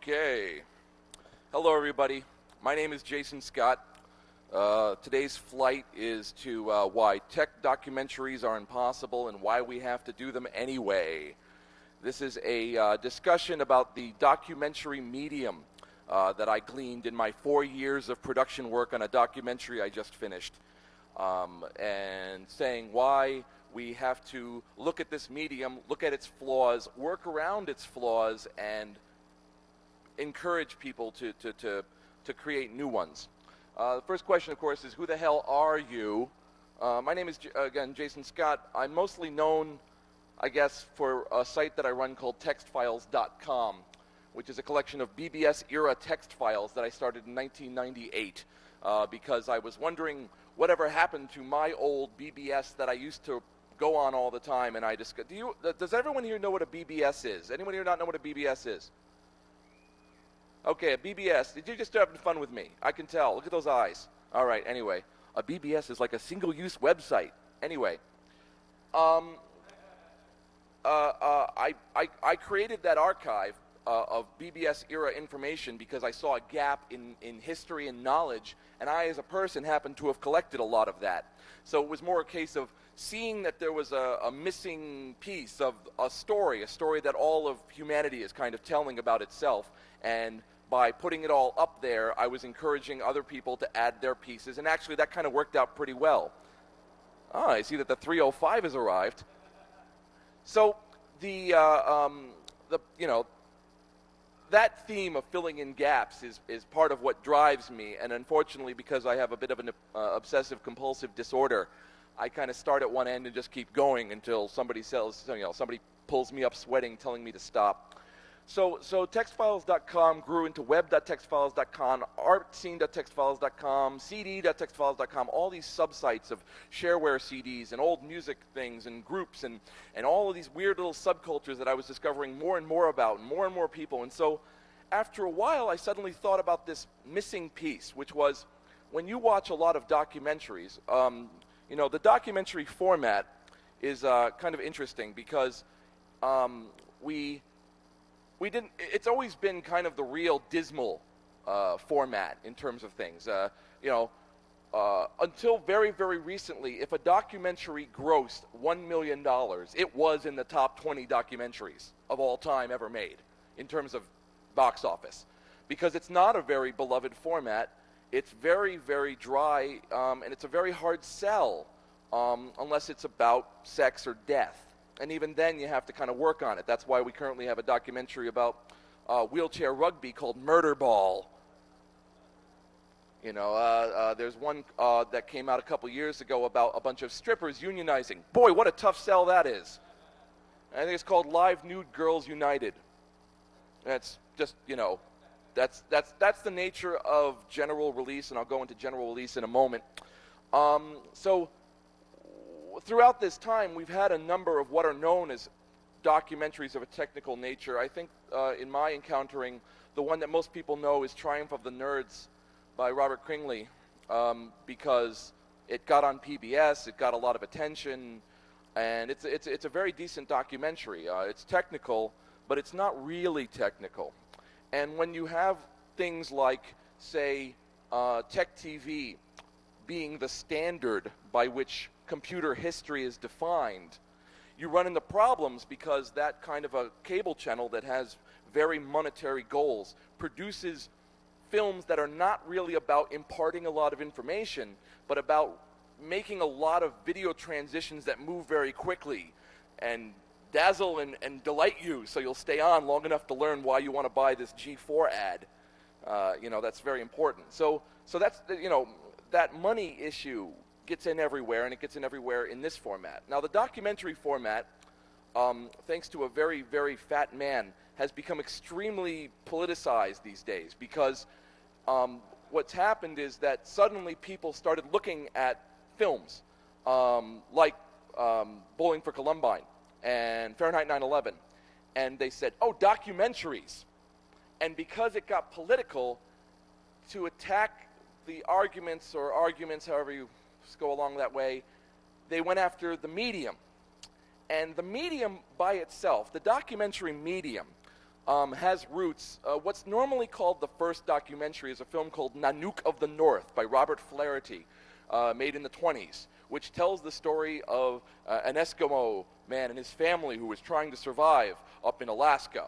Okay. Hello, everybody. My name is Jason Scott. Today's flight is to why tech documentaries are impossible and why we have to do them anyway. This is a discussion about the documentary medium that I gleaned in my 4 years of production work on a documentary I just finished, and saying why we have to look at this medium, look at its flaws, work around its flaws, and encourage people to create new ones. The first question, of course, is who the hell are you? My name is, again, Jason Scott. I'm mostly known, I guess, for a site that I run called textfiles.com, which is a collection of BBS-era text files that I started in 1998 because I was wondering whatever happened to my old BBS that I used to go on all the time, and I discussed. Does everyone here know what a BBS is? Anyone here not know what a BBS is? Okay, a BBS. Did you just start having fun with me? I can tell. Look at those eyes. All right, anyway. A BBS is like a single-use website. Anyway. I created that archive of BBS-era information because I saw a gap in history and knowledge, and I, as a person, happened to have collected a lot of that. So it was more a case of seeing that there was a missing piece of a story that all of humanity is kind of telling about itself, and by putting it all up there, I was encouraging other people to add their pieces, and actually that kind of worked out pretty well. I see that the 305 has arrived. So that theme of filling in gaps is part of what drives me, and unfortunately, because I have a bit of an obsessive-compulsive disorder, I kind of start at one end and just keep going until somebody somebody pulls me up sweating, telling me to stop. So textfiles.com grew into web.textfiles.com, artscene.textfiles.com, cd.textfiles.com, all these subsites of shareware CDs and old music things and groups and all of these weird little subcultures that I was discovering more and more about, and more people. And so after a while, I suddenly thought about this missing piece, which was when you watch a lot of documentaries, the documentary format is kind of interesting because it's always been kind of the real dismal format in terms of things. Until very, very recently, if a documentary grossed $1 million, it was in the top 20 documentaries of all time ever made in terms of box office. Because it's not a very beloved format. It's very, very dry, and it's a very hard sell unless it's about sex or death. And even then, you have to kind of work on it. That's why we currently have a documentary about wheelchair rugby called Murder Ball. There's one that came out a couple years ago about a bunch of strippers unionizing. Boy, what a tough sell that is. I think it's called Live Nude Girls United. That's just, that's the nature of general release, and I'll go into general release in a moment. So throughout this time, we've had a number of what are known as documentaries of a technical nature. I think in my encountering, the one that most people know is Triumph of the Nerds by Robert Kringley, because it got on PBS, it got a lot of attention, and it's a very decent documentary. It's technical, but it's not really technical. And when you have things like, say, Tech TV being the standard by which computer history is defined, you run into problems because that kind of a cable channel that has very monetary goals produces films that are not really about imparting a lot of information, but about making a lot of video transitions that move very quickly and dazzle and delight you so you'll stay on long enough to learn why you want to buy this G4 ad. That's very important. So that's, that money issue gets in everywhere, and it gets in everywhere in this format. Now, the documentary format, thanks to a very, very fat man, has become extremely politicized these days because what's happened is that suddenly people started looking at films like Bowling for Columbine and Fahrenheit 9/11, and they said, oh, documentaries. And because it got political, to attack the arguments, however you go along that way, they went after the medium. And the medium by itself, the documentary medium, has roots. What's normally called the first documentary is a film called Nanook of the North by Robert Flaherty, made in the 20s, which tells the story of an Eskimo man and his family who was trying to survive up in Alaska.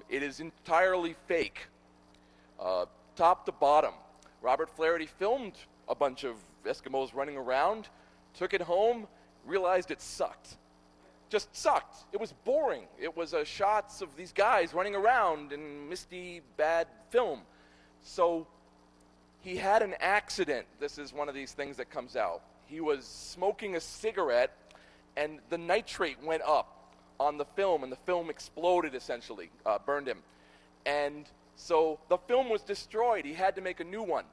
It is entirely fake, top to bottom. Robert Flaherty filmed a bunch of Eskimos running around, took it home, realized it sucked. Just sucked. It was boring. It was shots of these guys running around in misty, bad film. So he had an accident. This is one of these things that comes out. He was smoking a cigarette, and the nitrate went up on the film, and the film exploded, essentially, burned him. And so the film was destroyed. He had to make a new one.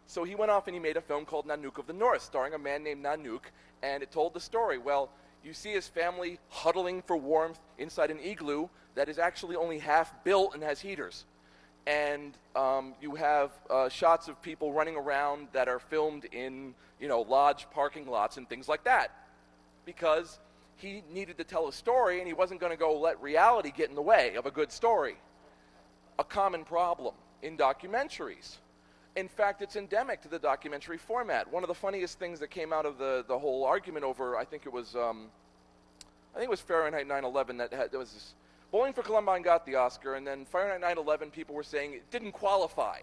So he went off and he made a film called Nanook of the North, starring a man named Nanook, and it told the story. Well, you see his family huddling for warmth inside an igloo that is actually only half built and has heaters. And you have shots of people running around that are filmed in, lodge parking lots and things like that. Because he needed to tell a story, and he wasn't going to go let reality get in the way of a good story. A common problem in documentaries. In fact, it's endemic to the documentary format. One of the funniest things that came out of the whole argument over, I think it was Fahrenheit 9/11 there was this, Bowling for Columbine got the Oscar, and then Fahrenheit 9/11 people were saying it didn't qualify.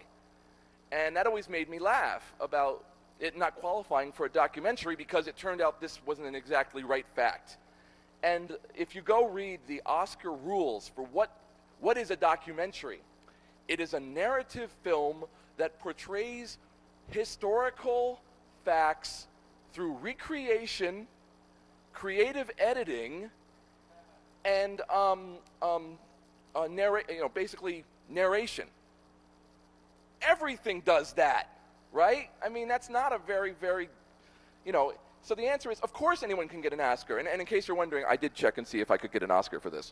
And that always made me laugh about it not qualifying for a documentary because it turned out this wasn't an exactly right fact. And if you go read the Oscar rules for what is a documentary, it is a narrative film that portrays historical facts through recreation, creative editing, and basically narration. Everything does that, right? I mean, that's not a very, very, so the answer is, of course anyone can get an Oscar. And in case you're wondering, I did check and see if I could get an Oscar for this.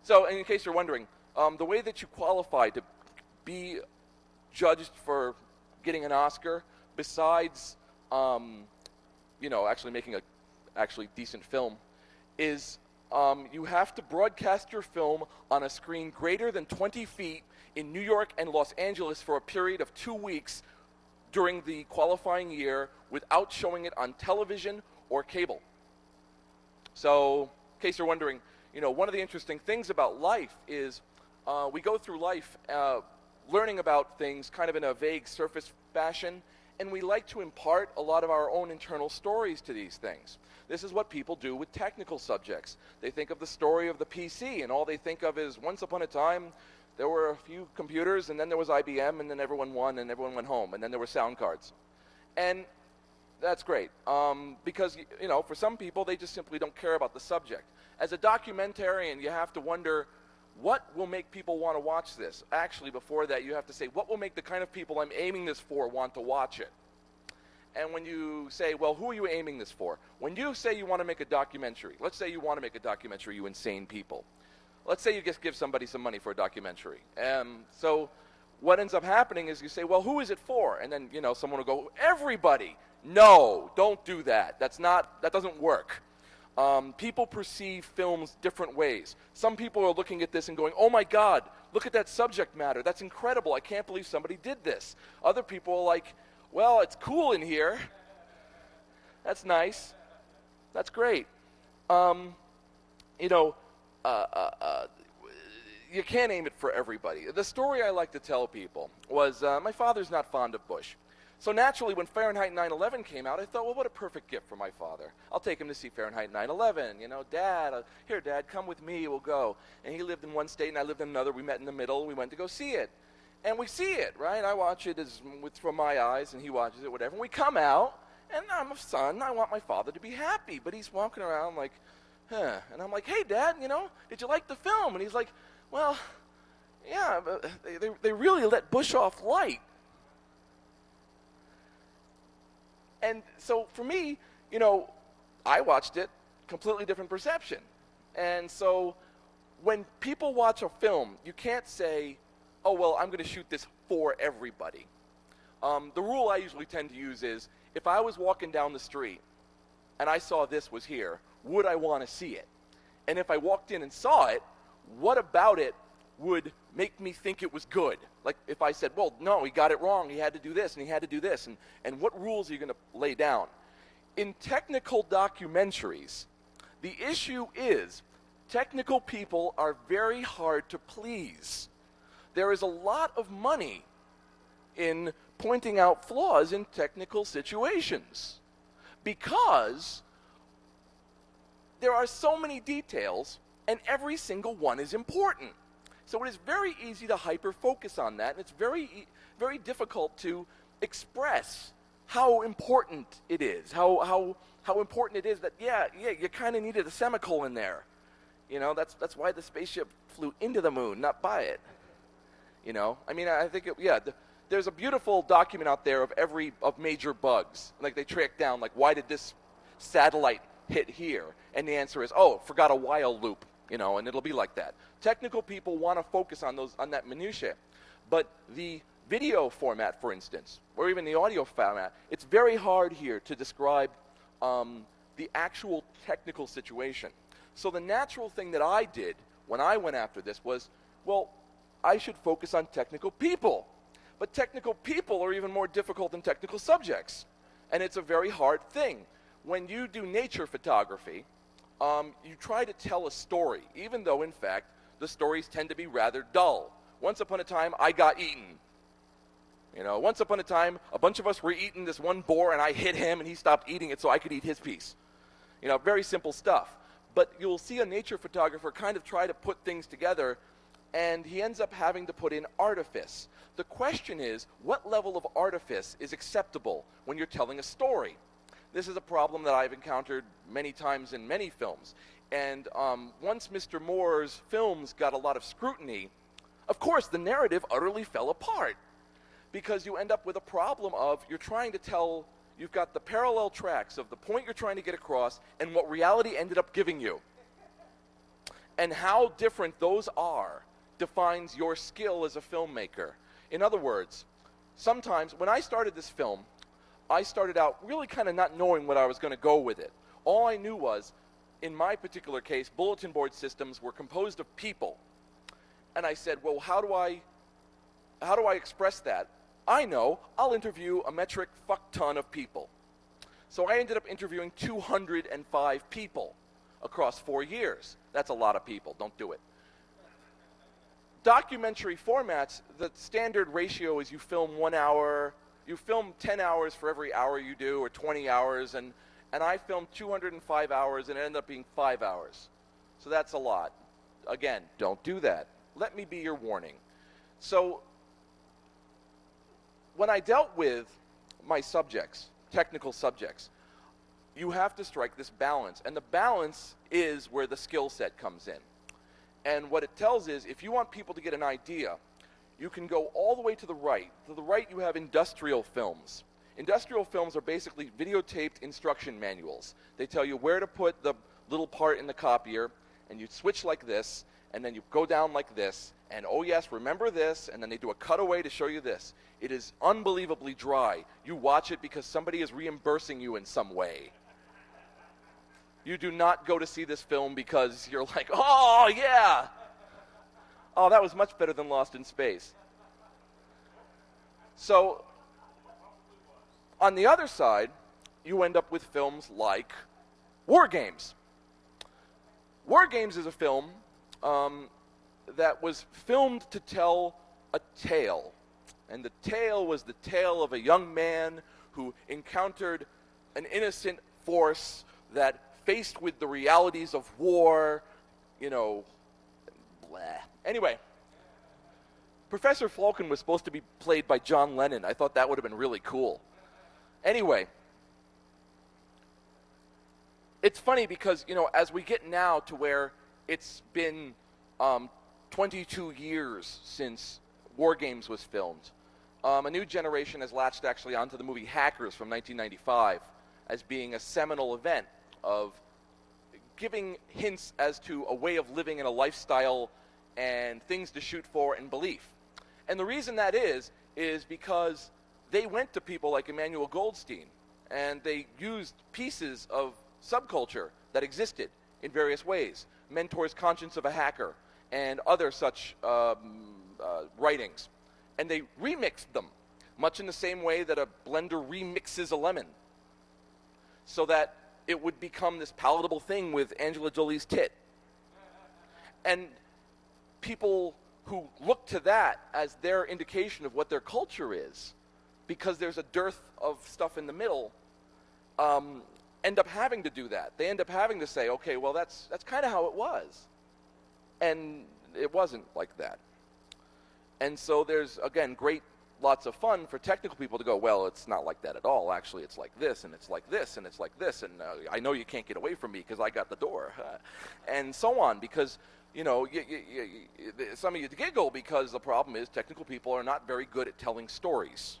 So in case you're wondering, the way that you qualify to be judged for getting an Oscar, besides, actually making a actually decent film, is you have to broadcast your film on a screen greater than 20 feet in New York and Los Angeles for a period of 2 weeks during the qualifying year without showing it on television or cable. So, in case you're wondering, one of the interesting things about life is we go through life learning about things kind of in a vague surface fashion, and we like to impart a lot of our own internal stories to these things. This is what people do with technical subjects. They think of the story of the PC, and all they think of is once upon a time there were a few computers, and then there was IBM, and then everyone won, and everyone went home, and then there were sound cards. And that's great, because, for some people, they just simply don't care about the subject. As a documentarian, you have to wonder, what will make people want to watch this? Actually, before that, you have to say, what will make the kind of people I'm aiming this for want to watch it? And when you say, well, who are you aiming this for? When you say you want to make a documentary, let's say you want to make a documentary, you insane people. Let's say you just give somebody some money for a documentary. So what ends up happening is you say, well, who is it for? And then, someone will go, everybody. No, don't do that. That doesn't work. People perceive films different ways. Some people are looking at this and going, oh my God, look at that subject matter. That's incredible. I can't believe somebody did this. Other people are like, well, it's cool in here. That's nice. That's great. You can't aim it for everybody. The story I like to tell people was my father's not fond of Bush. So naturally, when Fahrenheit 9/11 came out, I thought, well, what a perfect gift for my father. I'll take him to see Fahrenheit 9/11. Dad, come with me, we'll go. And he lived in one state, and I lived in another. We met in the middle. We went to go see it. And we see it, right? I watch it from my eyes, and he watches it, whatever. And we come out, and I'm a son. I want my father to be happy. But he's walking around like, huh. And I'm like, hey, Dad, did you like the film? And he's like, well, yeah, but they really let Bush off light. And so for me, I watched it, completely different perception. And so when people watch a film, you can't say, oh, well, I'm going to shoot this for everybody. The rule I usually tend to use is, if I was walking down the street and I saw this was here, would I want to see it? And if I walked in and saw it, what about it would make me think it was good? Like if I said, well, no, he got it wrong, he had to do this, and he had to do this, and what rules are you going to lay down? In technical documentaries, the issue is technical people are very hard to please. There is a lot of money in pointing out flaws in technical situations because there are so many details and every single one is important. So it is very easy to hyper-focus on that, and it's very difficult to express how important it is, how important it is that, yeah, you kind of needed a semicolon there. You know, that's why the spaceship flew into the moon, not by it. You know, I mean, I think, there's a beautiful document out there of major bugs. Like they track down, like, why did this satellite hit here? And the answer is, oh, forgot a while loop, you know, and it'll be like that. Technical people want to focus on that minutia. But the video format, for instance, or even the audio format, it's very hard here to describe the actual technical situation. So the natural thing that I did when I went after this was, well, I should focus on technical people. But technical people are even more difficult than technical subjects. And it's a very hard thing. When you do nature photography, you try to tell a story, even though, in fact, the stories tend to be rather dull. Once upon a time, I got eaten. You know, once upon a time, a bunch of us were eating this one boar, and I hit him, and he stopped eating it so I could eat his piece. You know, very simple stuff. But you'll see a nature photographer kind of try to put things together, and he ends up having to put in artifice. The question is, what level of artifice is acceptable when you're telling a story? This is a problem that I've encountered many times in many films. And once Mr. Moore's films got a lot of scrutiny, of course, the narrative utterly fell apart. Because you end up with a problem of you're trying to tell, you've got the parallel tracks of the point you're trying to get across and what reality ended up giving you. And how different those are defines your skill as a filmmaker. In other words, sometimes when I started this film, I started out really kind of not knowing what I was going to go with it. All I knew was, in my particular case, bulletin board systems were composed of people. And I said, well, how do I express that? I know, I'll interview a metric fuck ton of people. So I ended up interviewing 205 people across 4 years. That's a lot of people, don't do it. Documentary formats, the standard ratio is you film 1 hour, you film 10 hours for every hour you do, or 20 hours, and I filmed 205 hours, and it ended up being 5 hours. So that's a lot. Again, don't do that. Let me be your warning. So when I dealt with my subjects, technical subjects, you have to strike this balance. And the balance is where the skill set comes in. And what it tells is, if you want people to get an idea, you can go all the way to the right. To the right, you have industrial films. Industrial films are basically videotaped instruction manuals. They tell you where to put the little part in the copier, and you switch like this, and then you go down like this, and oh yes, remember this, and then they do a cutaway to show you this. It is unbelievably dry. You watch it because somebody is reimbursing you in some way. You do not go to see this film because you're like, oh yeah! Oh, that was much better than Lost in Space. So, on the other side, you end up with films like War Games. War Games is a film that was filmed to tell a tale. And the tale was the tale of a young man who encountered an innocent force that, faced with the realities of war, you know, blah. Anyway, Professor Falcon was supposed to be played by John Lennon. I thought that would have been really cool. Anyway, it's funny because, you know, as we get now to where it's been 22 years since War Games was filmed, a new generation has latched actually onto the movie Hackers from 1995 as being a seminal event of giving hints as to a way of living and a lifestyle and things to shoot for and belief. And the reason that is because they went to people like Emmanuel Goldstein and they used pieces of subculture that existed in various ways. Mentor's Conscience of a Hacker and other such writings. And they remixed them, much in the same way that a blender remixes a lemon, so that it would become this palatable thing with Angela Jolie's tit. And people who look to that as their indication of what their culture is, because there's a dearth of stuff in the middle, end up having to do that. They end up having to say, okay, well, that's kind of how it was. And it wasn't like that. And so there's, again, lots of fun for technical people to go, well, it's not like that at all. Actually, it's like this, and it's like this, and it's like this, and I know you can't get away from me because I got the door. And so on, because, you know, some of you giggle because the problem is technical people are not very good at telling stories,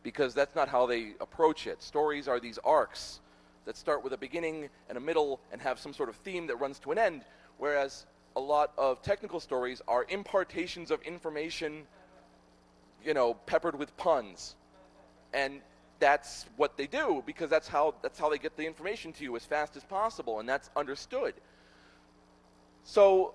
because that's not how they approach it. Stories are these arcs that start with a beginning and a middle and have some sort of theme that runs to an end, whereas a lot of technical stories are impartations of information, you know, peppered with puns. And that's what they do, because that's how they get the information to you as fast as possible, and that's understood. So,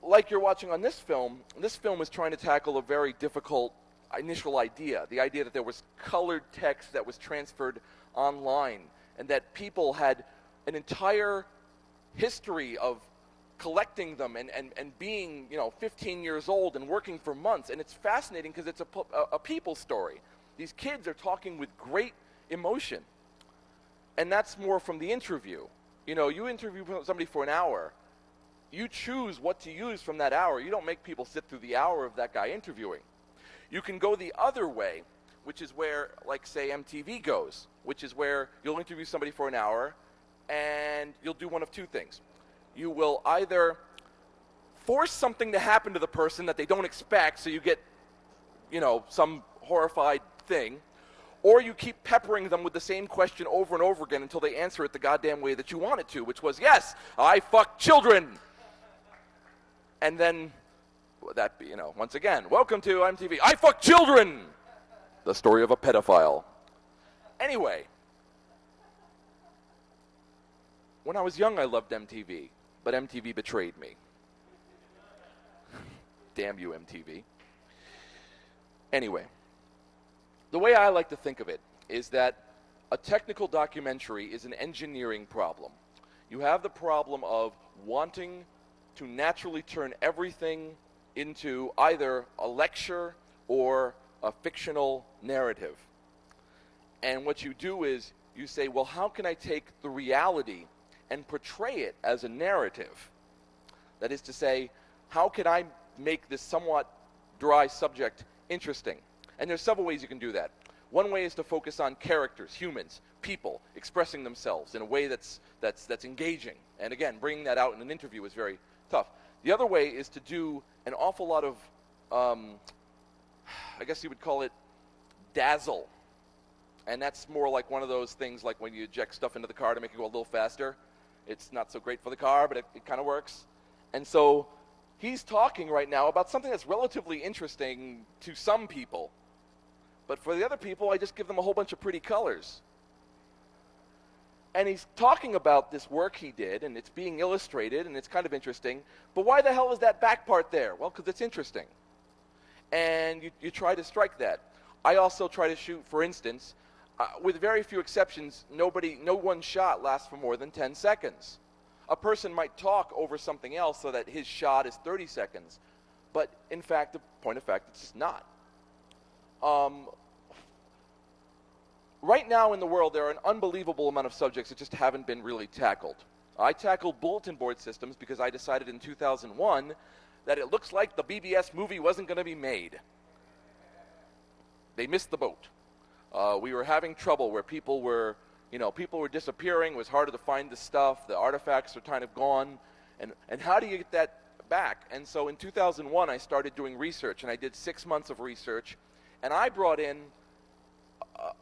like you're watching on this film is trying to tackle a very difficult initial idea, the idea that there was colored text that was transferred online, and that people had an entire history of collecting them and being, you know, 15 years old and working for months. And it's fascinating because it's a people story. These kids are talking with great emotion. And that's more from the interview. You know, you interview somebody for an hour. You choose what to use from that hour. You don't make people sit through the hour of that guy interviewing. You can go the other way, which is where, like, say, MTV goes, which is where you'll interview somebody for an hour and you'll do one of two things. You will either force something to happen to the person that they don't expect, so you get, you know, some horrified thing, or you keep peppering them with the same question over and over again until they answer it the goddamn way that you want it to, which was, yes, I fuck children. And then, that be, you know, once again, welcome to MTV, I fuck children, the story of a pedophile. Anyway, when I was young, I loved MTV. But MTV betrayed me. Damn you, MTV. Anyway, the way I like to think of it is that a technical documentary is an engineering problem. You have the problem of wanting to naturally turn everything into either a lecture or a fictional narrative. And what you do is you say, well, how can I take the reality and portray it as a narrative? That is to say, how can I make this somewhat dry subject interesting? And there's several ways you can do that. One way is to focus on characters, humans, people, expressing themselves in a way that's engaging. And again, bringing that out in an interview is very tough. The other way is to do an awful lot of, I guess you would call it dazzle. And that's more like one of those things like when you eject stuff into the car to make it go a little faster. It's not so great for the car, but it kind of works. And so he's talking right now about something that's relatively interesting to some people. But for the other people, I just give them a whole bunch of pretty colors. And he's talking about this work he did, and it's being illustrated, and it's kind of interesting. But why the hell is that back part there? Well, because it's interesting. And you try to strike that. I also try to shoot, for instance, with very few exceptions, no one shot lasts for more than 10 seconds. A person might talk over something else so that his shot is 30 seconds. But in fact, the point of fact, it's just not. Right now in the world, there are an unbelievable amount of subjects that just haven't been really tackled. I tackled bulletin board systems because I decided in 2001 that it looks like the BBS movie wasn't going to be made. They missed the boat. We were having trouble where people were disappearing. It was harder to find the stuff. The artifacts are kind of gone. And how do you get that back? And so in 2001, I started doing research, and I did 6 months of research. And I brought in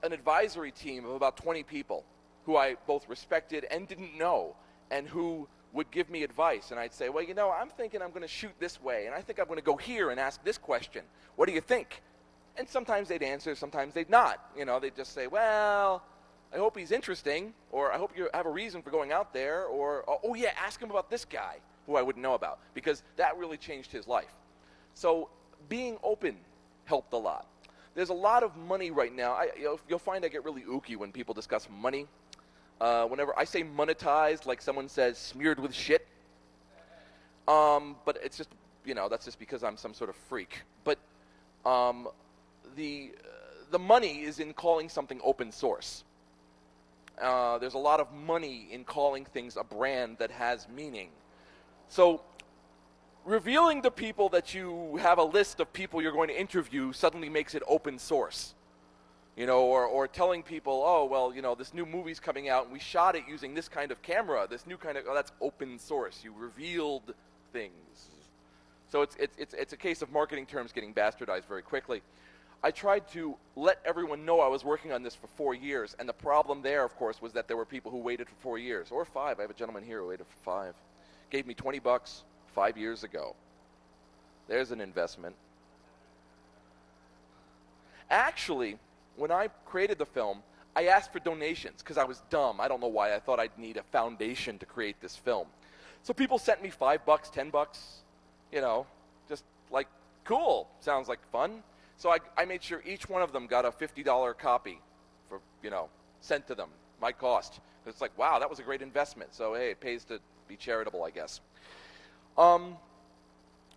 an advisory team of about 20 people who I both respected and didn't know, and who would give me advice. And I'd say, well, I'm thinking I'm going to shoot this way, and I think I'm going to go here and ask this question. What do you think? And sometimes they'd answer, sometimes they'd not. They'd just say, well, I hope he's interesting, or I hope you have a reason for going out there, or, oh yeah, ask him about this guy. who I wouldn't know about, because that really changed his life. So being open helped a lot. There's a lot of money right now. You'll find I get really ooky when people discuss money. Whenever I say monetized, like someone says smeared with shit. But it's just, that's just because I'm some sort of freak. But the money is in calling something open source. There's a lot of money in calling things a brand that has meaning. So revealing to people that you have a list of people you're going to interview suddenly makes it open source. Or telling people, oh, well, this new movie's coming out and we shot it using this kind of camera, this new kind of, that's open source. You revealed things. So it's a case of marketing terms getting bastardized very quickly. I tried to let everyone know I was working on this for 4 years, and the problem there, of course, was that there were people who waited for 4 years, or 5. I have a gentleman here who waited for 5. Gave me $20 5 years ago. There's an investment. Actually, when I created the film, I asked for donations because I was dumb. I don't know why I thought I'd need a foundation to create this film. So people sent me $5, $10, just like, cool, sounds like fun. So I made sure each one of them got a $50 copy for, sent to them, my cost. It's like, wow, that was a great investment. So, hey, it pays to be charitable, I guess.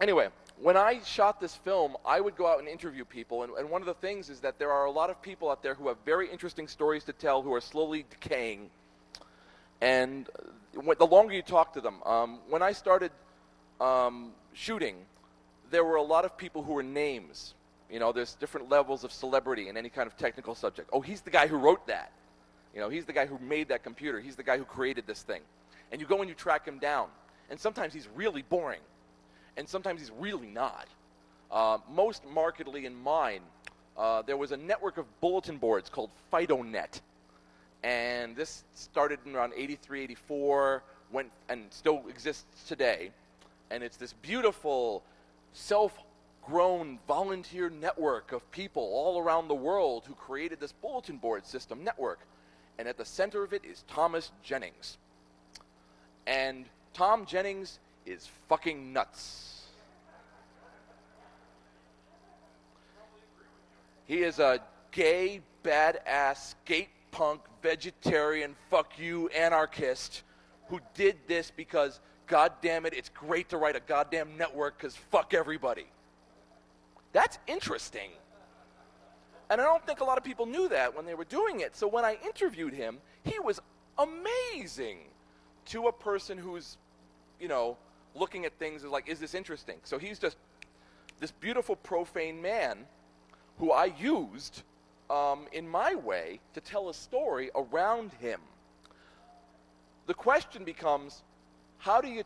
Anyway, when I shot this film, I would go out and interview people, and one of the things is that there are a lot of people out there who have very interesting stories to tell who are slowly decaying. And the longer you talk to them, when I started shooting, there were a lot of people who were names. There's different levels of celebrity in any kind of technical subject. Oh, he's the guy who wrote that. He's the guy who made that computer. He's the guy who created this thing. And you go and you track him down. And sometimes he's really boring. And sometimes he's really not. Most markedly in mine, there was a network of bulletin boards called FidoNet. And this started in around 83, 84, and still exists today. And it's this beautiful, self-grown volunteer network of people all around the world who created this bulletin board system network. And at the center of it is Thomas Jennings. And Tom Jennings is fucking nuts. He is a gay, badass, skate punk, vegetarian, fuck you, anarchist who did this because, god damn it, it's great to write a goddamn network because fuck everybody. That's interesting. And I don't think a lot of people knew that when they were doing it. So when I interviewed him, he was amazing to a person who's, looking at things as like, is this interesting? So he's just this beautiful, profane man who I used in my way to tell a story around him. The question becomes, how do you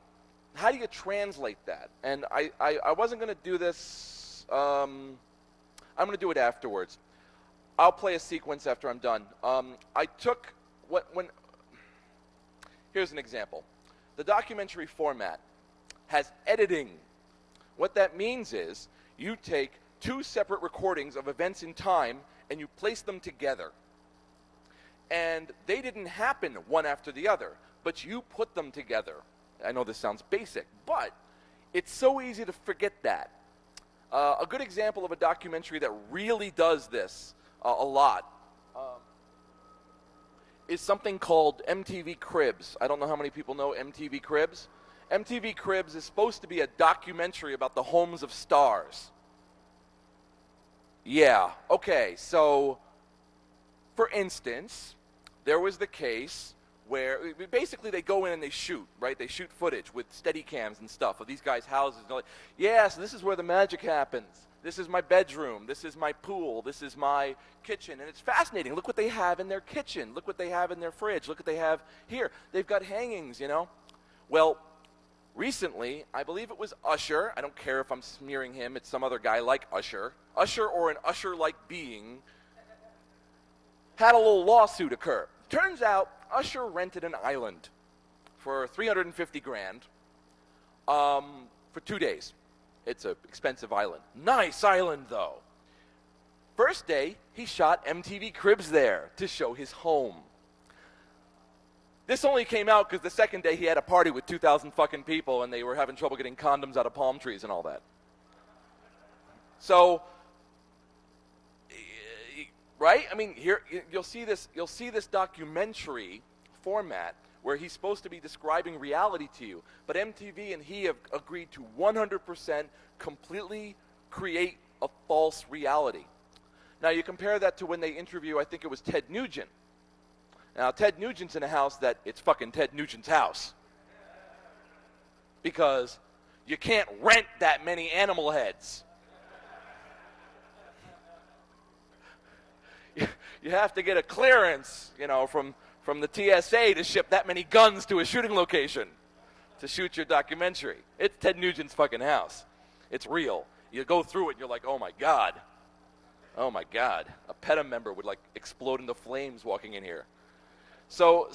translate that? And I wasn't going to do this. I'm going to do it afterwards. I'll play a sequence after I'm done. Here's an example. The documentary format has editing. What that means is you take 2 separate recordings of events in time and you place them together. And they didn't happen one after the other, but you put them together. I know this sounds basic, but it's so easy to forget that. A good example of a documentary that really does this a lot is something called MTV Cribs. I don't know how many people know MTV Cribs. MTV Cribs is supposed to be a documentary about the homes of stars. Yeah, okay, so for instance, there was the case where basically they go in and they shoot, right? They shoot footage with steady cams and stuff of these guys' houses. And they're like, yeah, so this is where the magic happens. This is my bedroom. This is my pool. This is my kitchen. And it's fascinating. Look what they have in their kitchen. Look what they have in their fridge. Look what they have here. They've got hangings, Well, recently, I believe it was Usher. I don't care if I'm smearing him. It's some other guy like Usher. Usher or an Usher-like being had a little lawsuit occur. Turns out Usher rented an island for $350,000 for 2 days. It's an expensive island. Nice island, though. First day, he shot MTV Cribs there to show his home. This only came out because the second day he had a party with 2,000 fucking people and they were having trouble getting condoms out of palm trees and all that. So, right? I mean, here you'll see this documentary format where he's supposed to be describing reality to you, but MTV and he have agreed to 100% completely create a false reality. Now you compare that to when they interview, I think it was Ted Nugent. Now Ted Nugent's in a house that it's fucking Ted Nugent's house. Because you can't rent that many animal heads. You have to get a clearance, from the TSA to ship that many guns to a shooting location to shoot your documentary. It's Ted Nugent's fucking house. It's real. You go through it and you're like, oh my God. Oh my God. A PETA member would like explode into flames walking in here. So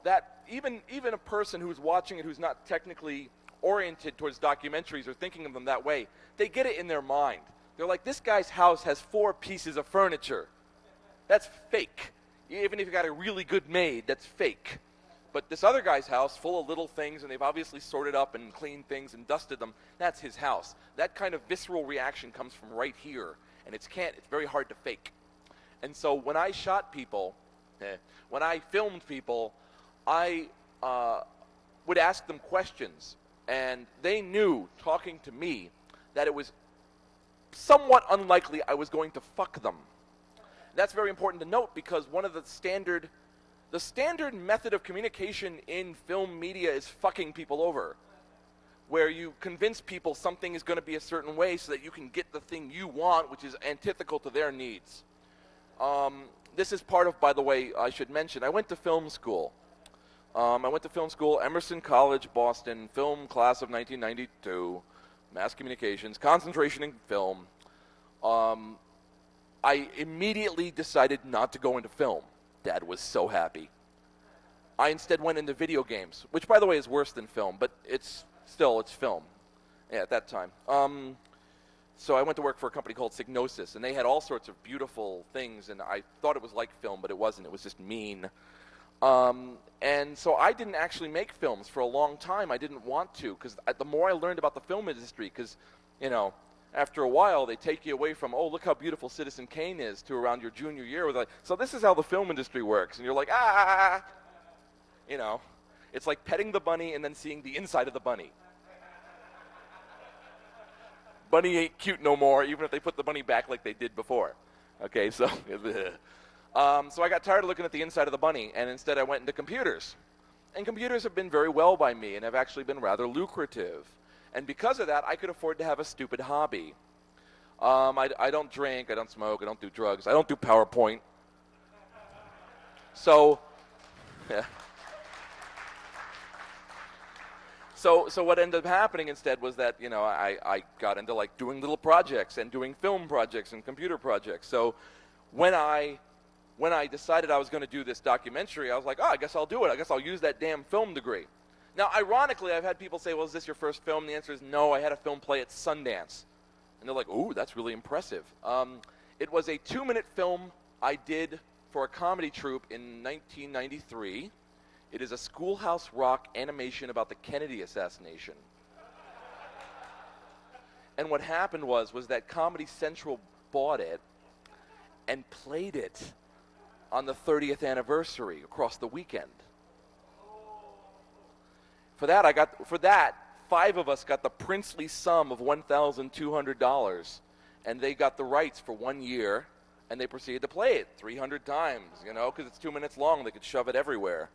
that even a person who's watching it who's not technically oriented towards documentaries or thinking of them that way, they get it in their mind. They're like, this guy's house has 4 pieces of furniture. That's fake. Even if you got a really good maid, that's fake. But this other guy's house, full of little things, and they've obviously sorted up and cleaned things and dusted them, that's his house. That kind of visceral reaction comes from right here, and it's very hard to fake. And so when I shot people, when I filmed people, I would ask them questions, and they knew, talking to me, that it was somewhat unlikely I was going to fuck them. That's very important to note because one of the standard method of communication in film media is fucking people over, where you convince people something is going to be a certain way so that you can get the thing you want, which is antithetical to their needs. This is part of, by the way, I should mention, I went to film school. Emerson College, Boston, film class of 1992, mass communications, concentration in film. I immediately decided not to go into film. Dad was so happy. I instead went into video games, which, by the way, is worse than film, but it's film. Yeah, at that time. So I went to work for a company called Psygnosis, and they had all sorts of beautiful things, and I thought it was like film, but it wasn't. It was just mean. And so I didn't actually make films for a long time. I didn't want to, because the more I learned about the film industry, because, after a while, they take you away from, oh, look how beautiful Citizen Kane is, to around your junior year. With like, so this is how the film industry works. And you're like, It's like petting the bunny and then seeing the inside of the bunny. Bunny ain't cute no more, even if they put the bunny back like they did before. Okay, so so I got tired of looking at the inside of the bunny, and instead I went into computers. And computers have been very well by me and have actually been rather lucrative. And because of that, I could afford to have a stupid hobby. I don't drink, I don't smoke, I don't do drugs, I don't do PowerPoint. So, yeah. So what ended up happening instead was that, I got into like doing little projects and doing film projects and computer projects. So when I decided I was going to do this documentary, I was like, I guess I'll do it. I guess I'll use that damn film degree. Now, ironically, I've had people say, well, is this your first film? The answer is no. I had a film play at Sundance. And they're like, ooh, that's really impressive. It was a 2-minute film I did for a comedy troupe in 1993. It is a Schoolhouse Rock animation about the Kennedy assassination. And what happened was that Comedy Central bought it and played it on the 30th anniversary across the weekend. For that, 5 of us got the princely sum of $1,200, and they got the rights for 1 year, and they proceeded to play it 300 times, because it's 2 minutes long. They could shove it everywhere.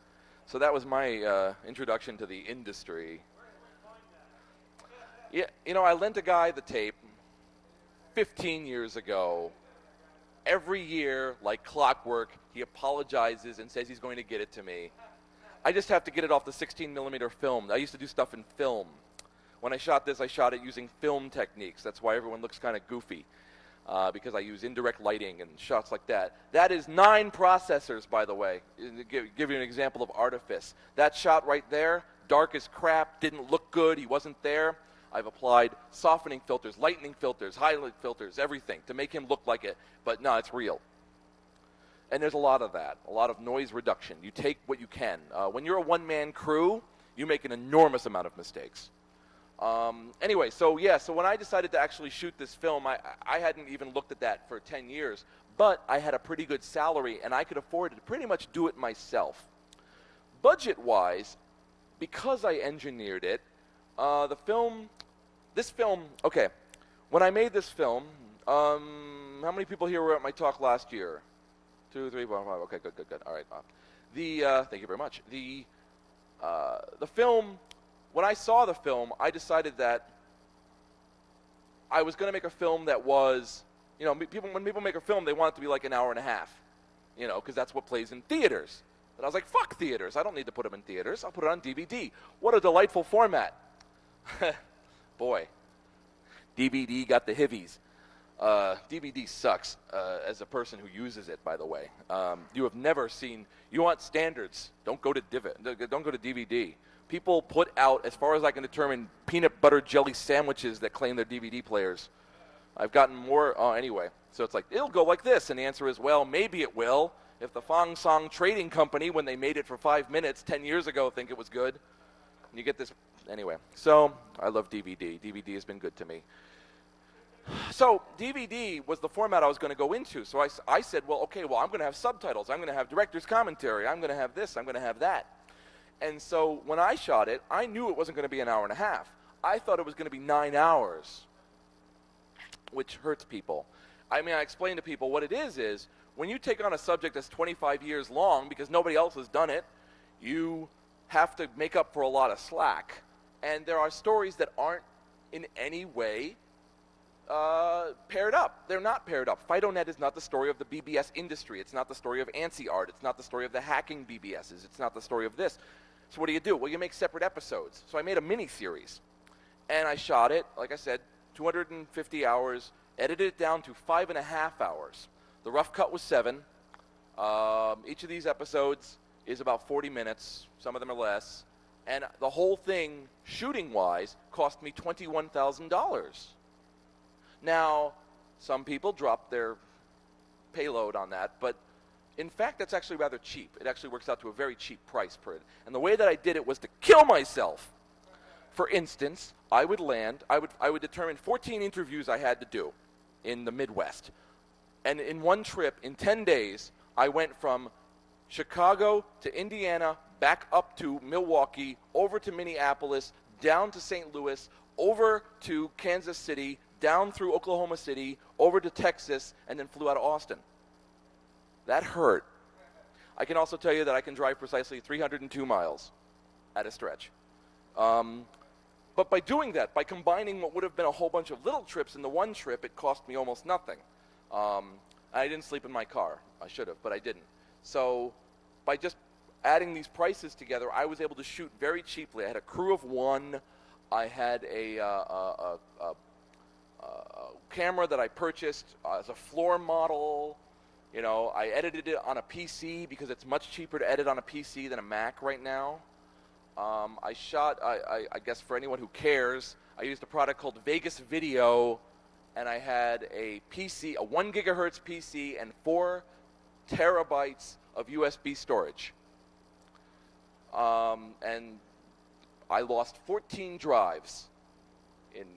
So that was my introduction to the industry. Yeah, I lent a guy the tape 15 years ago. Every year, like clockwork, he apologizes and says he's going to get it to me. I just have to get it off the 16mm film. I used to do stuff in film. When I shot this, I shot it using film techniques. That's why everyone looks kind of goofy, because I use indirect lighting and shots like that. That is 9 processors, by the way. Give you an example of artifice. That shot right there, dark as crap, didn't look good, he wasn't there. I've applied softening filters, lightening filters, highlight filters, everything to make him look like it. But no, it's real. And there's a lot of that, a lot of noise reduction. You take what you can. When you're a one-man crew, you make an enormous amount of mistakes. Anyway, so when I decided to actually shoot this film, I hadn't even looked at that for 10 years, but I had a pretty good salary, and I could afford to pretty much do it myself. Budget-wise, because I engineered it, this film, okay, when I made this film, how many people here were at my talk last year? 2, 3, 4, 5, okay, good, all right. Thank you very much. The film, when I saw the film, I decided that I was going to make a film that was, when people make a film, they want it to be like an hour and a half, because that's what plays in theaters. But I was like, fuck theaters. I don't need to put them in theaters. I'll put it on DVD. What a delightful format. Boy, DVD got the hivvies. DVD sucks as a person who uses it, by the way. You have never seen, you want standards, don't go to DVD. People put out, as far as I can determine, peanut butter jelly sandwiches that claim they're DVD players. I've gotten more, anyway. So it's like, it'll go like this. And the answer is, well, maybe it will. If the Fong Song Trading Company, when they made it for 5 minutes 10 years ago, think it was good. You get this, anyway. So I love DVD. DVD has been good to me. So DVD was the format I was going to go into. So I said, well, okay, I'm going to have subtitles. I'm going to have director's commentary. I'm going to have this. I'm going to have that. And so when I shot it, I knew it wasn't going to be an hour and a half. I thought it was going to be 9 hours, which hurts people. I mean, I explained to people what it is when you take on a subject that's 25 years long, because nobody else has done it, you have to make up for a lot of slack. And there are stories that aren't in any way paired up. They're not paired up. FidoNet is not the story of the BBS industry. It's not the story of ANSI art. It's not the story of the hacking BBSs. It's not the story of this. So what do? Well, you make separate episodes. So I made a mini-series. And I shot it, like I said, 250 hours, edited it down to 5.5 hours. The rough cut was 7. Each of these episodes is about 40 minutes. Some of them are less. And the whole thing, shooting-wise, cost me $21,000. Now, some people drop their payload on that, but in fact, that's actually rather cheap. It actually works out to a very cheap price per it. And the way that I did it was to kill myself. For instance, I would determine 14 interviews I had to do in the Midwest. And in one trip, in 10 days, I went from Chicago to Indiana, back up to Milwaukee, over to Minneapolis, down to St. Louis, over to Kansas City, down through Oklahoma City, over to Texas, and then flew out of Austin. That hurt. I can also tell you that I can drive precisely 302 miles at a stretch. But by doing that, by combining what would have been a whole bunch of little trips into one trip, it cost me almost nothing. I didn't sleep in my car. I should have, but I didn't. So by just adding these prices together, I was able to shoot very cheaply. I had a crew of 1. I had a camera that I purchased as a floor model. I edited it on a PC because it's much cheaper to edit on a PC than a Mac right now. I shot, I guess for anyone who cares, I used a product called Vegas Video, and I had a PC, a 1 gigahertz PC, and 4 terabytes of USB storage. And I lost 14 drives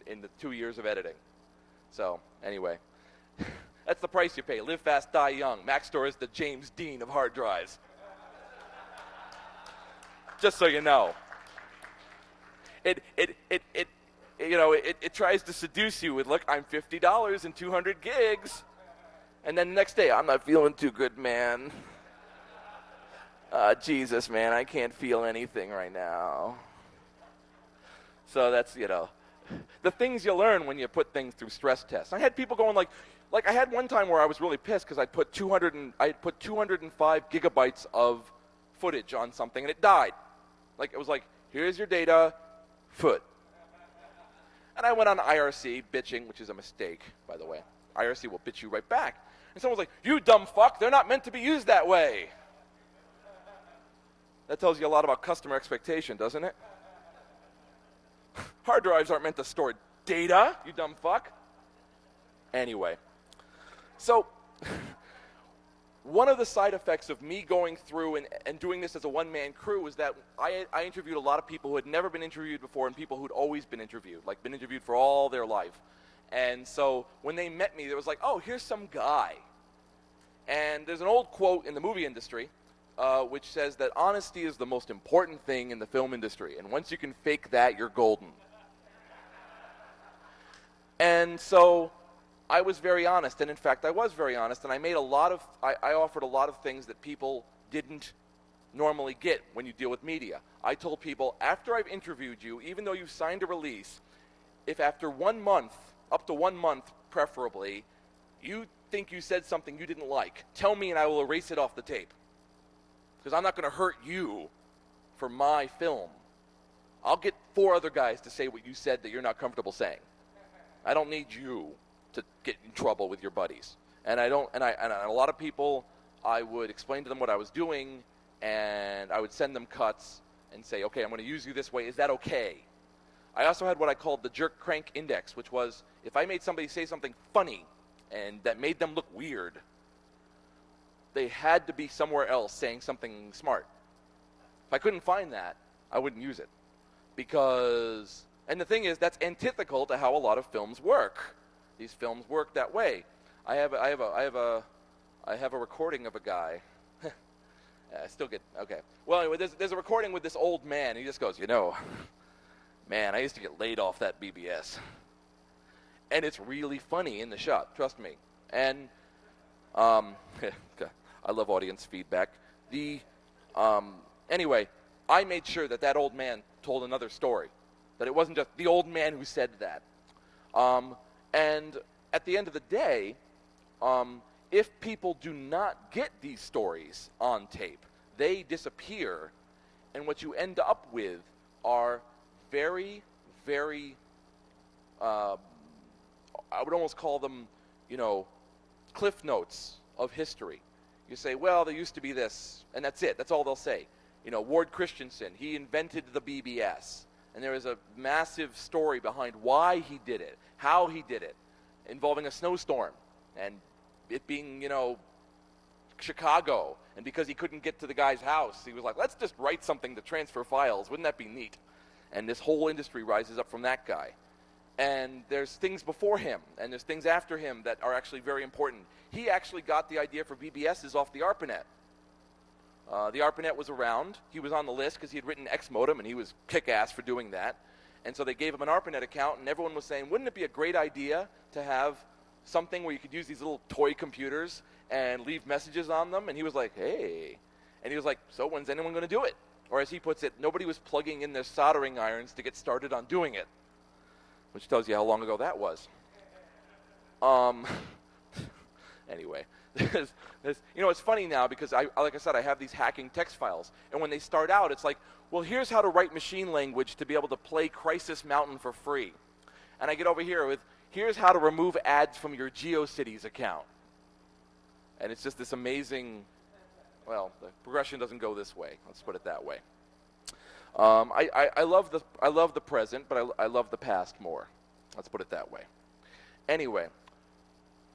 in the 2 years of editing. So, anyway, that's the price you pay. Live fast, die young. Maxtor is the James Dean of hard drives. Just so you know. It tries to seduce you with, look, I'm $50 and 200 gigs. And then the next day, I'm not feeling too good, man. Jesus, man, I can't feel anything right now. So that's, the things you learn when you put things through stress tests. I had people going like I had one time where I was really pissed because I put 205 gigabytes of footage on something and it died. It was like, here's your data, foot. And I went on IRC bitching, which is a mistake, by the way. IRC will bitch you right back. And someone was like, you dumb fuck, they're not meant to be used that way. That tells you a lot about customer expectation, doesn't it? Hard drives aren't meant to store data, you dumb fuck. Anyway, so one of the side effects of me going through and doing this as a one-man crew is that I interviewed a lot of people who had never been interviewed before and people who'd always been interviewed, like been interviewed for all their life. And so when they met me, there was like, oh, here's some guy. And there's an old quote in the movie industry which says that honesty is the most important thing in the film industry. And once you can fake that, you're golden. And so I was very honest, and in fact I was very honest, and I made I offered a lot of things that people didn't normally get when you deal with media. I told people, after I've interviewed you, even though you've signed a release, if after 1 month, up to 1 month preferably, you think you said something you didn't like, tell me and I will erase it off the tape. Because I'm not going to hurt you for my film. I'll get 4 other guys to say what you said that you're not comfortable saying. I don't need you to get in trouble with your buddies. And a lot of people, I would explain to them what I was doing, and I would send them cuts and say, okay, I'm going to use you this way. Is that okay? I also had what I called the jerk crank index, which was if I made somebody say something funny and that made them look weird, they had to be somewhere else saying something smart. If I couldn't find that, I wouldn't use it. Because, and the thing is, that's antithetical to how a lot of films work. These films work that way. I have a recording of a guy. I still get, okay. Well, anyway, there's a recording with this old man. He just goes, man, I used to get laid off that BBS. And it's really funny in the shot, trust me. And I love audience feedback. Anyway, I made sure that old man told another story, that it wasn't just the old man who said that. And at the end of the day, if people do not get these stories on tape, they disappear, and what you end up with are very, very, I would almost call them, cliff notes of history. You say, well, there used to be this, and that's it. That's all they'll say. Ward Christensen, he invented the BBS. And there is a massive story behind why he did it, how he did it, involving a snowstorm, and it being, Chicago. And because he couldn't get to the guy's house, he was like, let's just write something to transfer files. Wouldn't that be neat? And this whole industry rises up from that guy. And there's things before him, and there's things after him that are actually very important. He actually got the idea for BBSs off the ARPANET. The ARPANET was around. He was on the list because he had written Xmodem, and he was kick-ass for doing that. And so they gave him an ARPANET account, and everyone was saying, wouldn't it be a great idea to have something where you could use these little toy computers and leave messages on them? And he was like, hey. And he was like, so when's anyone going to do it? Or as he puts it, nobody was plugging in their soldering irons to get started on doing it. Which tells you how long ago that was. Anyway, it's funny now because like I said, I have these hacking text files, and when they start out, it's like, well, here's how to write machine language to be able to play Crisis Mountain for free, and I get over here with, here's how to remove ads from your GeoCities account, and it's just this amazing. Well, the progression doesn't go this way. Let's put it that way. I love the present, but I love the past more. Let's put it that way. Anyway,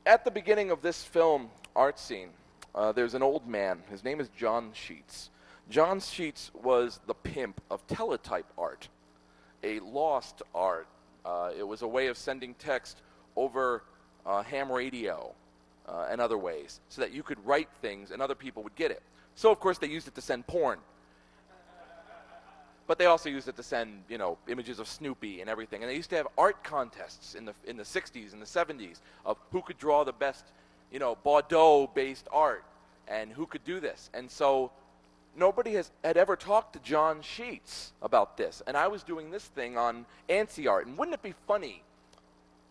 at the beginning of this film art scene, there's an old man. His name is John Sheets. John Sheets was the pimp of teletype art, a lost art. It was a way of sending text over ham radio and other ways so that you could write things and other people would get it. So, of course, they used it to send porn. But they also used it to send, images of Snoopy and everything. And they used to have art contests in the 60s and the 70s of who could draw the best, Bordeaux-based art and who could do this. And so nobody had ever talked to John Sheets about this. And I was doing this thing on ANSI art. And wouldn't it be funny,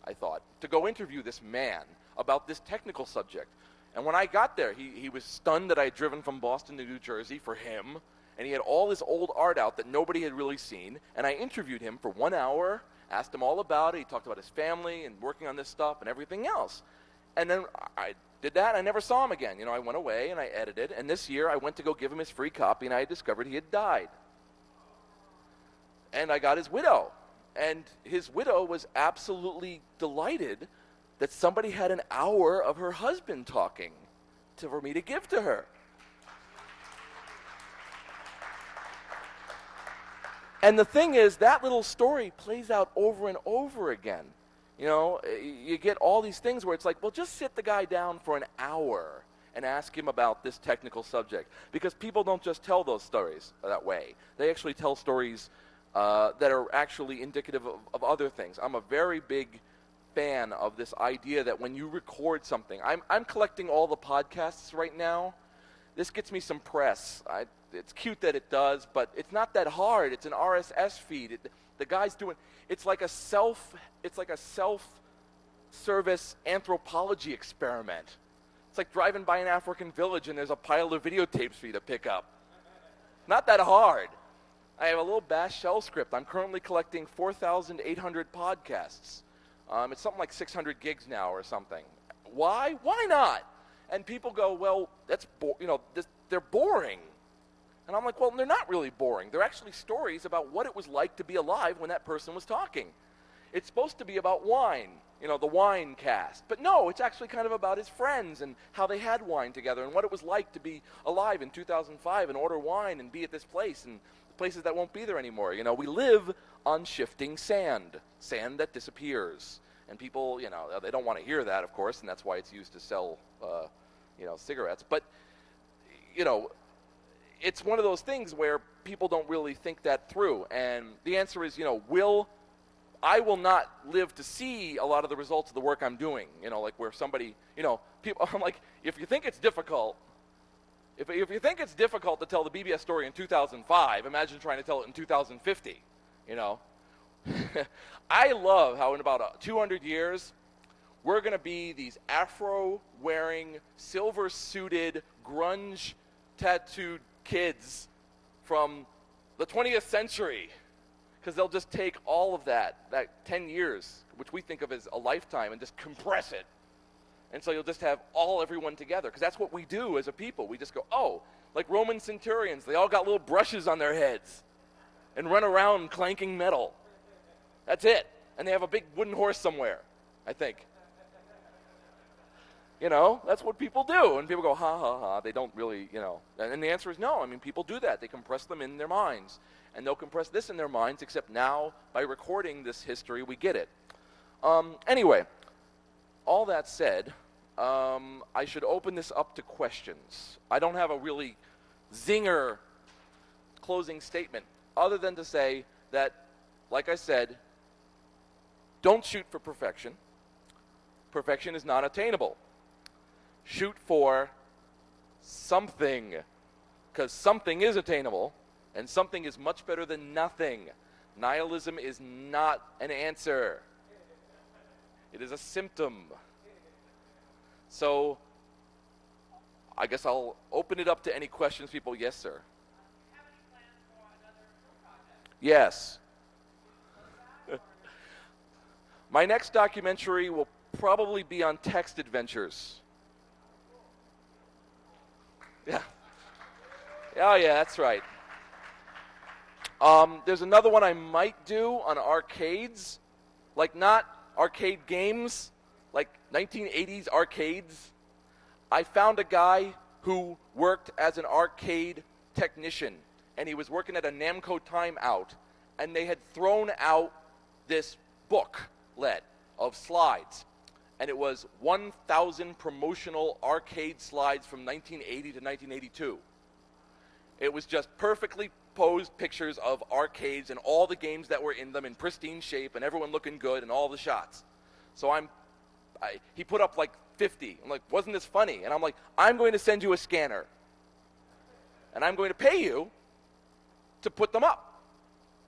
I thought, to go interview this man about this technical subject? And when I got there, he was stunned that I had driven from Boston to New Jersey for him. And he had all this old art out that nobody had really seen. And I interviewed him for 1 hour, asked him all about it. He talked about his family and working on this stuff and everything else. And then I did that, and I never saw him again. I went away, and I edited. And this year, I went to go give him his free copy, and I discovered he had died. And I got his widow. And his widow was absolutely delighted that somebody had an hour of her husband talking for me to give to her. And the thing is, that little story plays out over and over again. You know, you get all these things where it's like, well, just sit the guy down for an hour and ask him about this technical subject. Because people don't just tell those stories that way. They actually tell stories that are actually indicative of other things. I'm a very big fan of this idea that when you record something, I'm collecting all the podcasts right now. This gets me some press. It's cute that it does, but it's not that hard. It's an RSS feed. The guy's doing. It's like a self-service anthropology experiment. It's like driving by an African village and there's a pile of videotapes for you to pick up. Not that hard. I have a little bash shell script. I'm currently collecting 4,800 podcasts. It's something like 600 gigs now or something. Why? Why not? And people go, well, they're boring. And I'm like, well, they're not really boring. They're actually stories about what it was like to be alive when that person was talking. It's supposed to be about wine, the wine cast. But no, it's actually kind of about his friends and how they had wine together and what it was like to be alive in 2005 and order wine and be at this place and places that won't be there anymore. We live on shifting sand that disappears. And people, they don't want to hear that, of course, and that's why it's used to sell, cigarettes. But, it's one of those things where people don't really think that through. And the answer is, I will not live to see a lot of the results of the work I'm doing. Like where somebody, people, I'm like, if you think it's difficult, if you think it's difficult to tell the BBS story in 2005, imagine trying to tell it in 2050, I love how in about 200 years, we're going to be these afro-wearing, silver-suited, grunge-tattooed kids from the 20th century, because they'll just take all of that 10 years, which we think of as a lifetime, and just compress it. And so you'll just have everyone together, because that's what we do as a people. We just go, oh, like Roman centurions, they all got little brushes on their heads and run around clanking metal. That's it. And they have a big wooden horse somewhere, I think. That's what people do. And people go, ha, ha, ha. They don't really, And the answer is no. I mean, people do that. They compress them in their minds. And they'll compress this in their minds, except now, by recording this history, we get it. Anyway, all that said, I should open this up to questions. I don't have a really zinger closing statement, other than to say that, like I said, don't shoot for perfection. Perfection is not attainable. Shoot for something, because something is attainable, and something is much better than nothing. Nihilism is not an answer. It is a symptom. So, I guess I'll open it up to any questions, people. Yes, sir. Do you have any plans for another book project? Yes. My next documentary will probably be on text adventures. Yeah. Oh, yeah, that's right. There's another one I might do on arcades, like not arcade games, like 1980s arcades. I found a guy who worked as an arcade technician, and he was working at a Namco timeout, and they had thrown out this booklet of slides, and it was 1,000 promotional arcade slides from 1980 to 1982. It was just perfectly posed pictures of arcades and all the games that were in them in pristine shape and everyone looking good and all the shots. So he put up like 50. I'm like, wasn't this funny? And I'm like, I'm going to send you a scanner. And I'm going to pay you to put them up.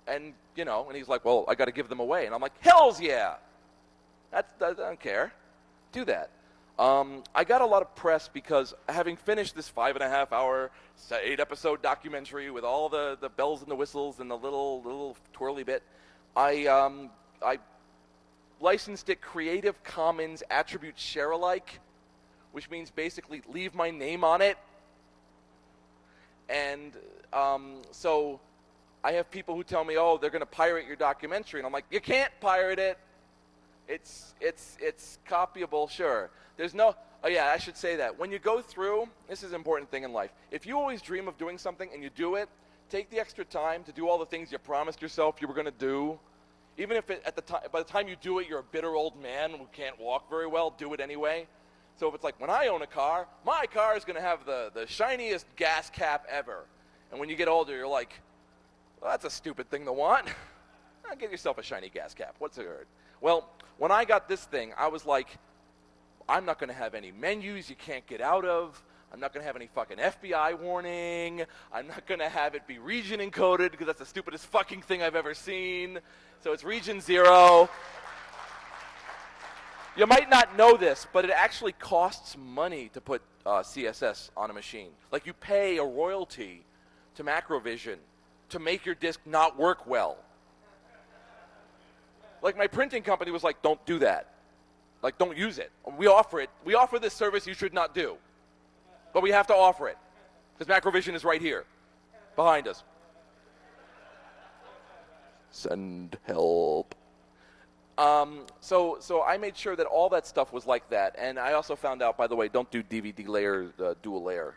And, and he's like, well, I got to give them away. And I'm like, hells yeah. I don't care. Do that. I got a lot of press because having finished this 5.5-hour, 8-episode documentary with all the bells and the whistles and the little twirly bit, I licensed it Creative Commons Attribute Share-alike, which means basically leave my name on it. And so I have people who tell me, oh, they're going to pirate your documentary. And I'm like, you can't pirate it. It's copyable, sure. Oh yeah, I should say that. When you go through, this is an important thing in life. If you always dream of doing something and you do it, take the extra time to do all the things you promised yourself you were going to do. Even if by the time you do it, you're a bitter old man who can't walk very well, do it anyway. So if it's like, when I own a car, my car is going to have the shiniest gas cap ever. And when you get older, you're like, well, that's a stupid thing to want. Get yourself a shiny gas cap. What's it hurt? Well, when I got this thing, I was like, I'm not going to have any menus you can't get out of. I'm not going to have any fucking FBI warning. I'm not going to have it be region encoded because that's the stupidest fucking thing I've ever seen. So it's region 0. You might not know this, but it actually costs money to put CSS on a machine. Like you pay a royalty to Macrovision to make your disk not work well. Like my printing company was like, don't do that. Like, don't use it. We offer it. We offer this service you should not do. But we have to offer it. Because Macrovision is right here. Behind us. Send help. So I made sure that all that stuff was like that. And I also found out, by the way, don't do DVD layer, dual layer.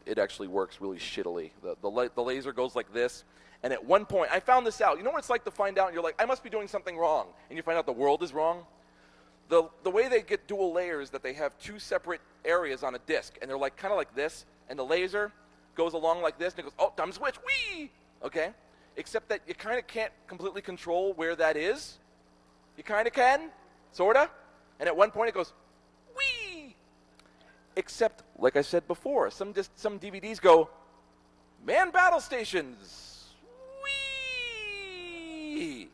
It actually works really shittily. The laser goes like this. And at one point, I found this out. You know what it's like to find out? You're like, I must be doing something wrong. And you find out the world is wrong. The way they get dual layers is that they have two separate areas on a disk, and they're like kind of like this, and the laser goes along like this, and it goes, oh, time to switch, whee! Okay? Except that you kind of can't completely control where that is. You kind of can, sort of. And at one point it goes, whee! Except, like I said before, some DVDs go, man battle stations, whee!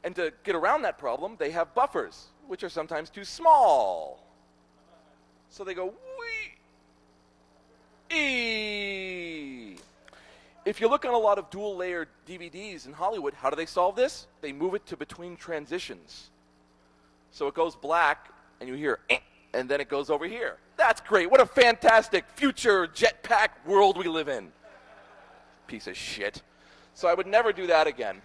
And to get around that problem, they have buffers, which are sometimes too small. So they go, wee! If you look on a lot of dual-layer DVDs in Hollywood, how do they solve this? They move it to between transitions. So it goes black, and you hear, and then it goes over here. That's great. What a fantastic future jetpack world we live in. Piece of shit. So I would never do that again.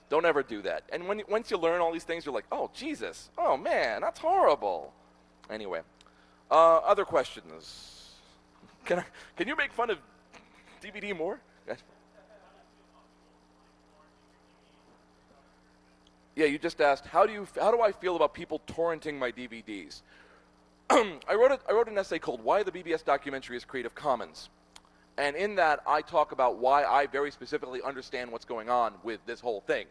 Don't ever do that. And once you learn all these things, you're like, oh, Jesus. Oh, man, that's horrible. Anyway, other questions? Can you make fun of DVD more? Yeah, you just asked, how do I feel about people torrenting my DVDs? I wrote an essay called Why the BBS Documentary is Creative Commons. And in that, I talk about why I very specifically understand what's going on with this whole thing.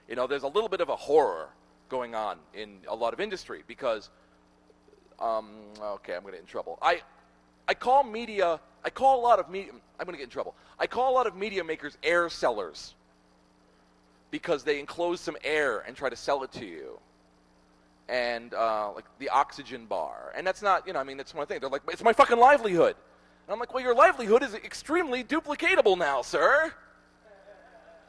You know, there's a little bit of a horror going on in a lot of industry because, okay, I'm going to get in trouble. I call a lot of media, I'm going to get in trouble. I call a lot of media makers air sellers because they enclose some air and try to sell it to you. And, like the oxygen bar. And that's not, that's one thing. They're like, it's my fucking livelihood. And I'm like, well, your livelihood is extremely duplicatable now, sir.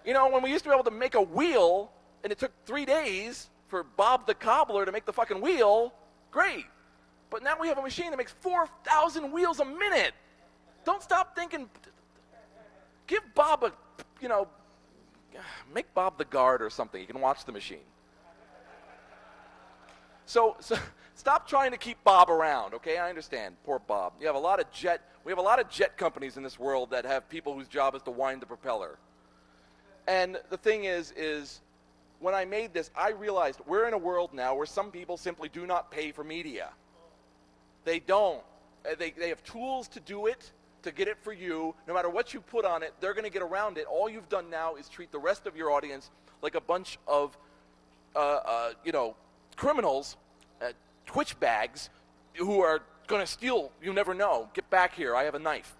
When we used to be able to make a wheel, and it took 3 days for Bob the Cobbler to make the fucking wheel, great. But now we have a machine that makes 4,000 wheels a minute. Don't stop thinking. Give Bob make Bob the guard or something. You can watch the machine. So stop trying to keep Bob around, okay? I understand. Poor Bob. We have a lot of jet companies in this world that have people whose job is to wind the propeller. And the thing is when I made this, I realized we're in a world now where some people simply do not pay for media. They don't. They have tools to do it, to get it for you. No matter what you put on it, they're going to get around it. All you've done now is treat the rest of your audience like a bunch of, criminals, twitch bags, who are going to steal. You never know. Get back here. I have a knife.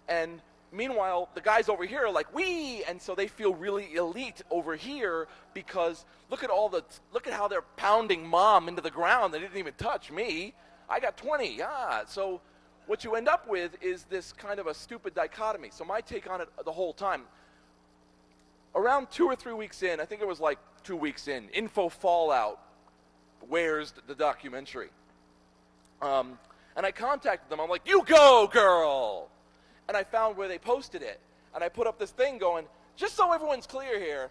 And meanwhile, the guys over here are like, wee! And so they feel really elite over here because look at how they're pounding Mom into the ground. They didn't even touch me. I got 20. So what you end up with is this kind of a stupid dichotomy. So my take on it the whole time, around 2 or 3 weeks in, I think it was like 2 weeks in, Info Fallout, where's the documentary? And I contacted them. I'm like, you go, girl! And I found where they posted it. And I put up this thing going, just so everyone's clear here,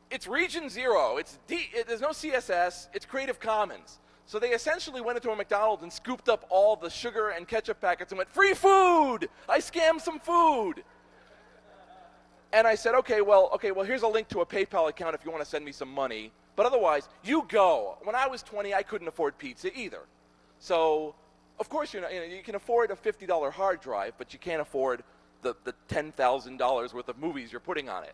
it's region 0. There's no CSS. It's Creative Commons. So they essentially went into a McDonald's and scooped up all the sugar and ketchup packets and went, free food! I scammed some food! And I said, okay, well, here's a link to a PayPal account if you want to send me some money. But otherwise, you go. When I was 20, I couldn't afford pizza either. So, of course, you can afford a $50 hard drive, but you can't afford the $10,000 worth of movies you're putting on it.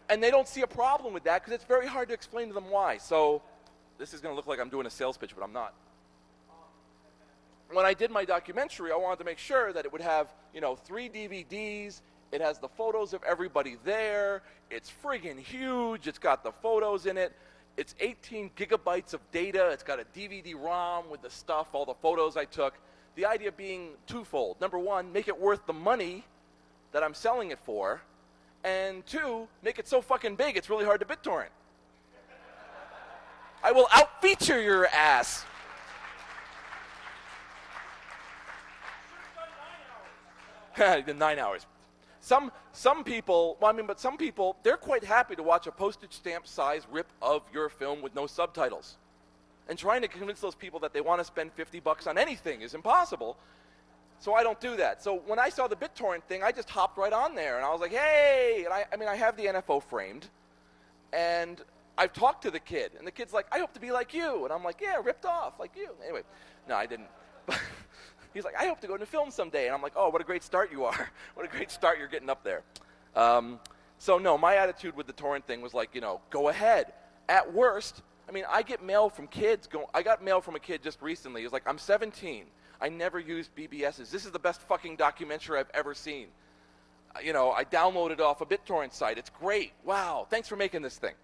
And they don't see a problem with that because it's very hard to explain to them why. So, this is going to look like I'm doing a sales pitch, but I'm not. When I did my documentary, I wanted to make sure that it would have, 3 DVDs. It has the photos of everybody there. It's friggin' huge. It's got the photos in it. It's 18 gigabytes of data. It's got a DVD-ROM with the stuff, all the photos I took. The idea being twofold. Number one, make it worth the money that I'm selling it for. And 2, make it so fucking big it's really hard to BitTorrent. I will out-feature your ass. The 9 hours. Some people, some people, they're quite happy to watch a postage stamp size rip of your film with no subtitles. And trying to convince those people that they want to spend $50 on anything is impossible. So I don't do that. So when I saw the BitTorrent thing, I just hopped right on there. And I was like, hey! And I have the NFO framed. And I've talked to the kid. And the kid's like, I hope to be like you. And I'm like, yeah, ripped off like you. Anyway, no, I didn't. He's like, I hope to go into film someday. And I'm like, oh, what a great start you are. What a great start you're getting up there. So no, my attitude with the torrent thing was like, go ahead. At worst, I get mail from kids. I got mail from a kid just recently. He was like, I'm 17. I never used BBSs. This is the best fucking documentary I've ever seen. I downloaded off a BitTorrent site. It's great. Wow, thanks for making this thing.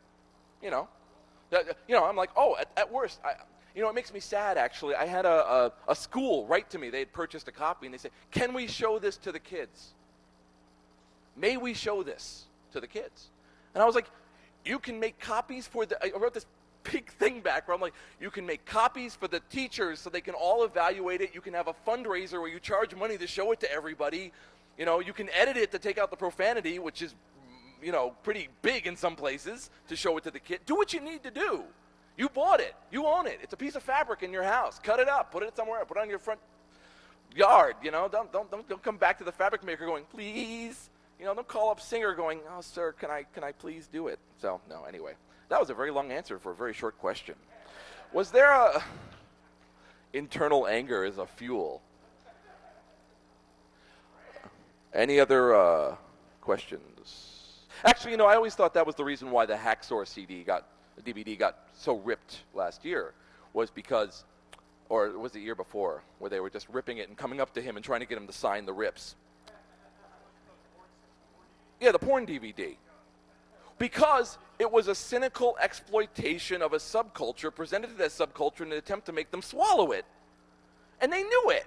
I'm like, oh, at worst, it makes me sad, actually. I had a school write to me. They had purchased a copy, and they said, can we show this to the kids? May we show this to the kids? And I was like, you can make copies for I wrote this big thing back where I'm like, you can make copies for the teachers so they can all evaluate it. You can have a fundraiser where you charge money to show it to everybody. You can edit it to take out the profanity, which is, pretty big in some places, to show it to the kid. Do what you need to do. You bought it. You own it. It's a piece of fabric in your house. Cut it up. Put it somewhere. Put it on your front yard. Don't come back to the fabric maker going, please. Don't call up Singer going, oh, sir, can I please do it? So, no, anyway. That was a very long answer for a very short question. Was there a... Internal anger is a fuel. Any other questions? Actually, I always thought that was the reason why the Hacksaw DVD got so ripped last year, was because, or it was the year before, where they were just ripping it and coming up to him and trying to get him to sign the rips. Yeah, the porn DVD. Because it was a cynical exploitation of a subculture presented to that subculture in an attempt to make them swallow it. And they knew it.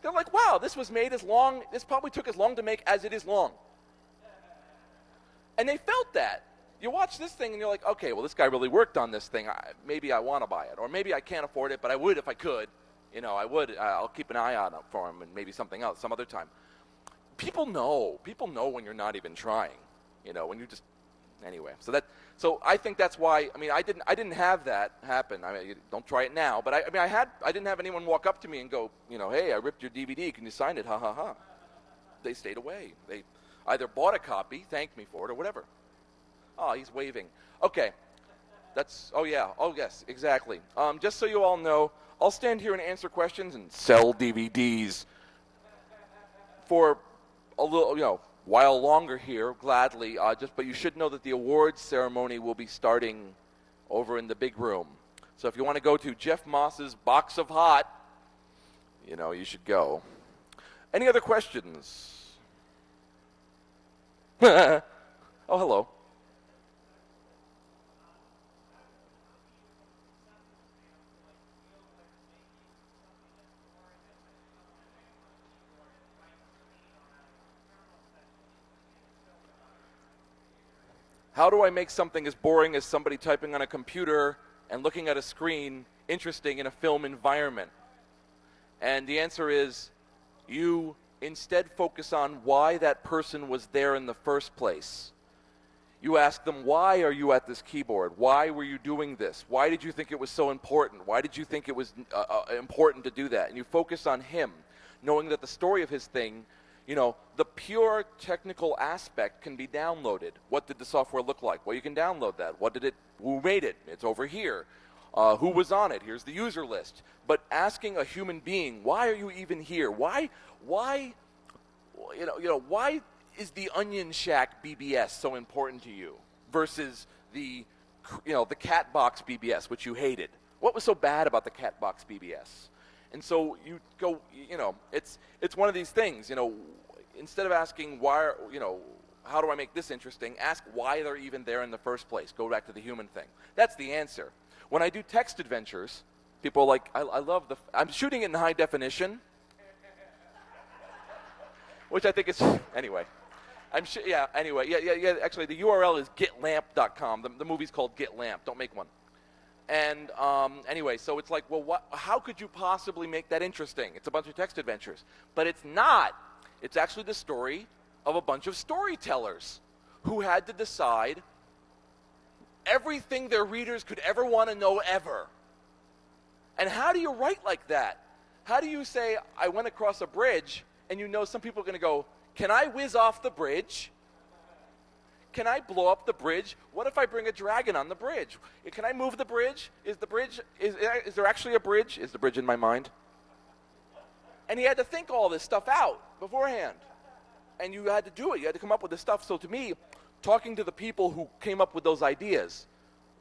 They're like, wow, this probably took as long to make as it is long. And they felt that. You watch this thing and you're like, okay, well, this guy really worked on this thing. Maybe I want to buy it. Or maybe I can't afford it, but I would if I could. I would. I'll keep an eye out for him and maybe something else, some other time. People know. People know when you're not even trying. When you just... Anyway, so I think that's why. I didn't have that happen. Don't try it now. But I didn't have anyone walk up to me and go, hey, I ripped your DVD. Can you sign it? Ha ha ha. They stayed away. They either bought a copy, thanked me for it, or whatever. Oh, he's waving. Okay, oh yeah, oh yes, exactly. Just so you all know, I'll stand here and answer questions and sell DVDs for a little, while longer here, gladly. But you should know that the awards ceremony will be starting over in the big room. So if you want to go to Jeff Moss's Box of Hot, you should go. Any other questions? Oh, hello. How do I make something as boring as somebody typing on a computer and looking at a screen interesting in a film environment? And the answer is, you instead focus on why that person was there in the first place. You ask them, why are you at this keyboard? Why were you doing this? Why did you think it was so important? Why did you think it was important to do that? And you focus on him, knowing that the story of his thing, the pure technical aspect can be downloaded. What did the software look like? Well, you can download that. Who made it? It's over here. Who was on it? Here's the user list. But asking a human being, why are you even here? Why is the Onion Shack BBS so important to you versus the Catbox BBS, which you hated? What was so bad about the Catbox BBS? And so you go, it's one of these things, instead of asking why, how do I make this interesting, ask why they're even there in the first place. Go back to the human thing. That's the answer. When I do text adventures, people are like, I love I'm shooting it in high definition, which I think is, anyway. Actually, the URL is getlamp.com. The movie's called Get Lamp. Don't make one. And anyway, so it's like, well, how could you possibly make that interesting? It's a bunch of text adventures. But it's not. It's actually the story of a bunch of storytellers who had to decide everything their readers could ever want to know ever. And how do you write like that? How do you say, I went across a bridge, and some people are going to go, can I whiz off the bridge? Can I blow up the bridge? What if I bring a dragon on the bridge? Can I move the bridge? Is there actually a bridge? Is the bridge in my mind? And he had to think all this stuff out beforehand. And you had to do it. You had to come up with this stuff. So to me, talking to the people who came up with those ideas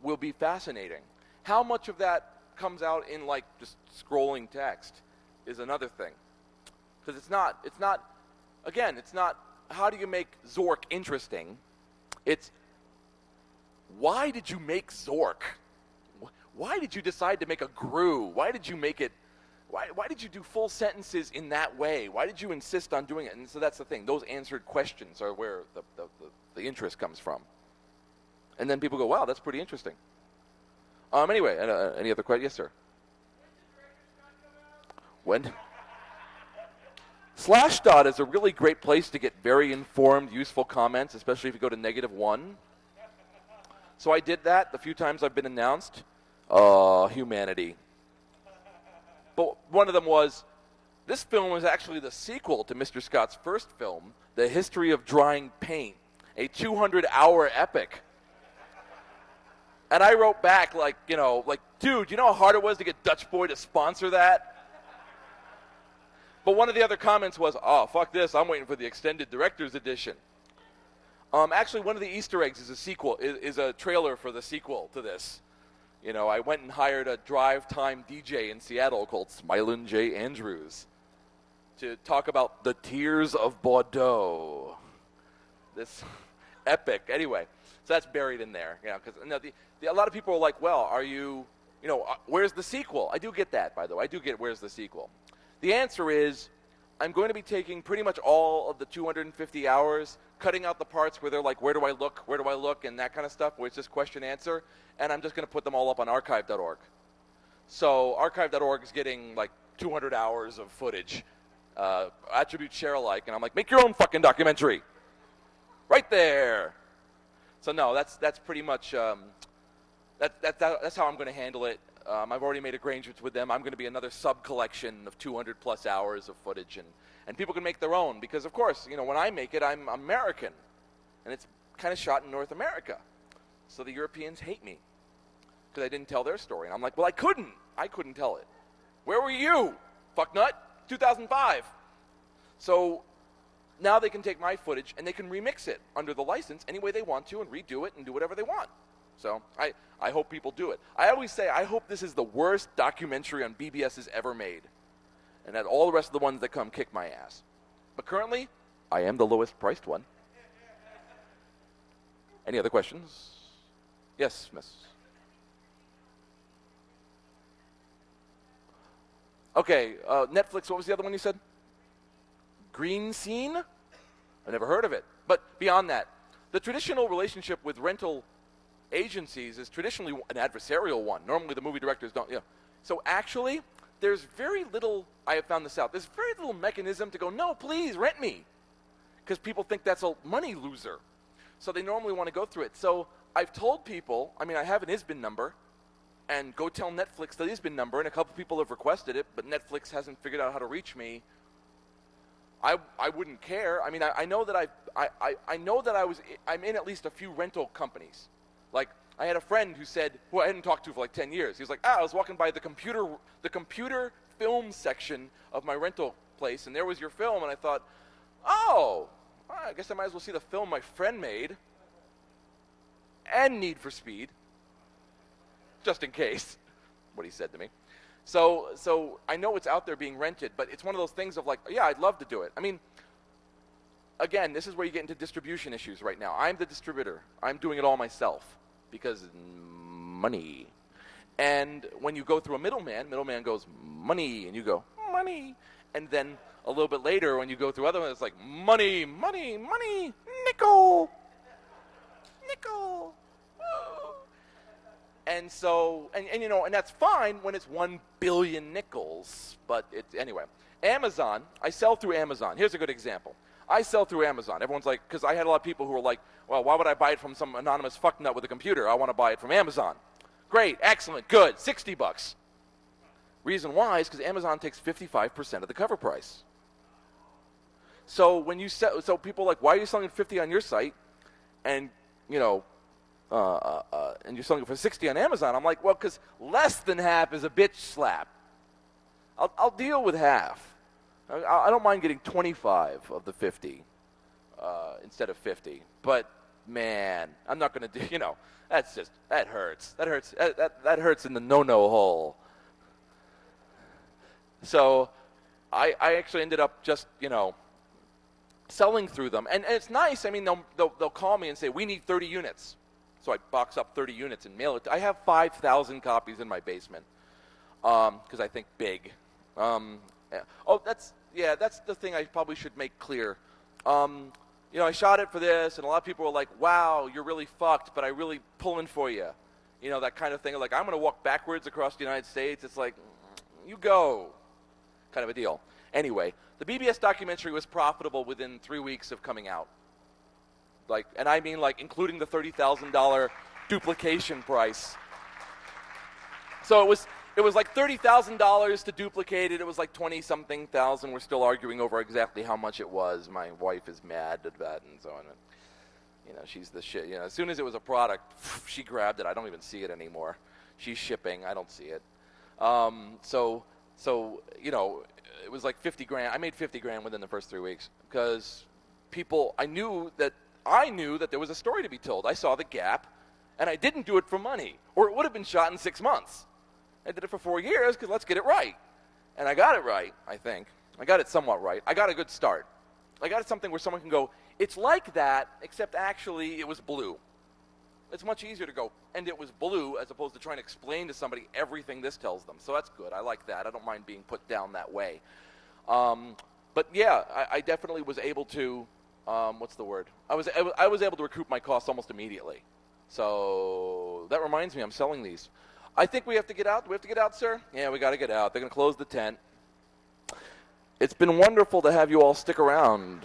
will be fascinating. How much of that comes out in just scrolling text is another thing. Because it's not how do you make Zork interesting? It's why did you make Zork? Why did you decide to make a Gru? Why did you make it? Why did you do full sentences in that way? Why did you insist on doing it? And so that's the thing. Those answered questions are where the interest comes from. And then people go, wow, that's pretty interesting. Anyway, any other questions? Yes, sir. When? Slashdot is a really great place to get very informed, useful comments, especially if you go to -1. So I did that the few times I've been announced. Humanity. But one of them was, this film was actually the sequel to Mr. Scott's first film, The History of Drying Paint, a 200-hour epic. And I wrote back dude, you know how hard it was to get Dutch Boy to sponsor that? But one of the other comments was, oh, fuck this, I'm waiting for the extended director's edition. Actually, one of the Easter eggs is a sequel, is a trailer for the sequel to this. I went and hired a drive-time DJ in Seattle called Smilin' J. Andrews to talk about the Tears of Bordeaux. This epic. Anyway, so that's buried in there. Because a lot of people are like, well, are you, where's the sequel? I do get that, by the way. I do get where's the sequel. The answer is, I'm going to be taking pretty much all of the 250 hours, cutting out the parts where they're like, where do I look, and that kind of stuff, where it's just question-answer, and I'm just going to put them all up on archive.org. So archive.org is getting 200 hours of footage, attribute share alike, and I'm like, make your own fucking documentary. Right there. So no, that's pretty much, that's how I'm going to handle it. I've already made arrangements with them. I'm going to be another sub-collection of 200-plus hours of footage, and people can make their own because, of course, when I make it, I'm American, and it's kind of shot in North America. So the Europeans hate me because I didn't tell their story. And I'm like, well, I couldn't tell it. Where were you, fucknut? 2005. So now they can take my footage and they can remix it under the license any way they want to and redo it and do whatever they want. So I hope people do it. I always say I hope this is the worst documentary on BBS has ever made, and that all the rest of the ones that come kick my ass. But currently, I am the lowest priced one. Any other questions? Yes, miss. Okay, Netflix, what was the other one you said? Green Scene? I never heard of it. But beyond that, the traditional relationship with rental agencies is traditionally an adversarial one. Normally the movie directors don't, So actually, there's very little, I have found this out, there's very little mechanism to go, no, please, rent me. Because people think that's a money loser. So they normally want to go through it. So I've told people, I mean, I have an ISBN number, and go tell Netflix the ISBN number, and a couple people have requested it, but Netflix hasn't figured out how to reach me. I wouldn't care. I mean, I know that I know that I'm in at least a few rental companies. Like, I had a friend who said, who I hadn't talked to for like 10 years. He was like, I was walking by the computer film section of my rental place, and there was your film, and I thought, oh, I guess I might as well see the film my friend made, and Need for Speed, just in case, what he said to me. So I know it's out there being rented, but it's one of those things of like, yeah, I'd love to do it. I mean, again, this is where you get into distribution issues right now. I'm the distributor. I'm doing it all myself because money. And when you go through a middleman goes, money, and you go, money. And then a little bit later, when you go through other ones, it's like, money, money, money, nickel, nickel. And so, and you know, and that's fine when it's 1 billion nickels, but it's, anyway. Amazon, I sell through Amazon. Here's a good example. I sell through Amazon. Everyone's like, because I had a lot of people who were like, well, why would I buy it from some anonymous fucknut with a computer? I want to buy it from Amazon. Great, excellent, good, $60. Reason why is because Amazon takes 55% of the cover price. So when you sell, so people are like, why are you selling it 50 on your site, and you know, and you're selling it for 60 on Amazon? I'm like, well, because less than half is a bitch slap. I'll deal with half. I don't mind getting 25 of the 50 instead of 50. But man, I'm not going to do. You know, that hurts. That hurts. That hurts in the no-no hole. So I actually ended up just, you know, selling through them, and it's nice. I mean, they'll call me and say, we need 30 units. So I box up 30 units and mail it. I have 5,000 copies in my basement because I think big. Oh, that's the thing I probably should make clear. You know, I shot it for this, and a lot of people were like, wow, you're really fucked, but I really pulling for you. You know, that kind of thing. Like, I'm going to walk backwards across the United States. It's like, you go, kind of a deal. Anyway, the BBS documentary was profitable within 3 weeks of coming out. Like, and I mean, like, including the $30,000 duplication price. So it was like $30,000 to duplicate it. It was like 20-something thousand. We're still arguing over exactly how much it was. My wife is mad at that and so on. And, you know, she's the shit. You know, as soon as it was a product, she grabbed it. I don't even see it anymore. She's shipping. I don't see it. So you know, it was like 50 grand. I made 50 grand within the first 3 weeks because people. I knew that there was a story to be told. I saw the gap, and I didn't do it for money, or it would have been shot in 6 months. I did it for 4 years because let's get it right. And I got it right, I think. I got it somewhat right. I got a good start. I got it something where someone can go, it's like that, except actually it was blue. It's much easier to go, and it was blue, as opposed to trying to explain to somebody everything this tells them. So that's good. I like that. I don't mind being put down that way. But yeah, I definitely was able to, what's the word? I was able to recoup my costs almost immediately. So that reminds me, I'm selling these. I think we have to get out. Do we have to get out, sir? Yeah, we got to get out. They're going to close the tent. It's been wonderful to have you all stick around.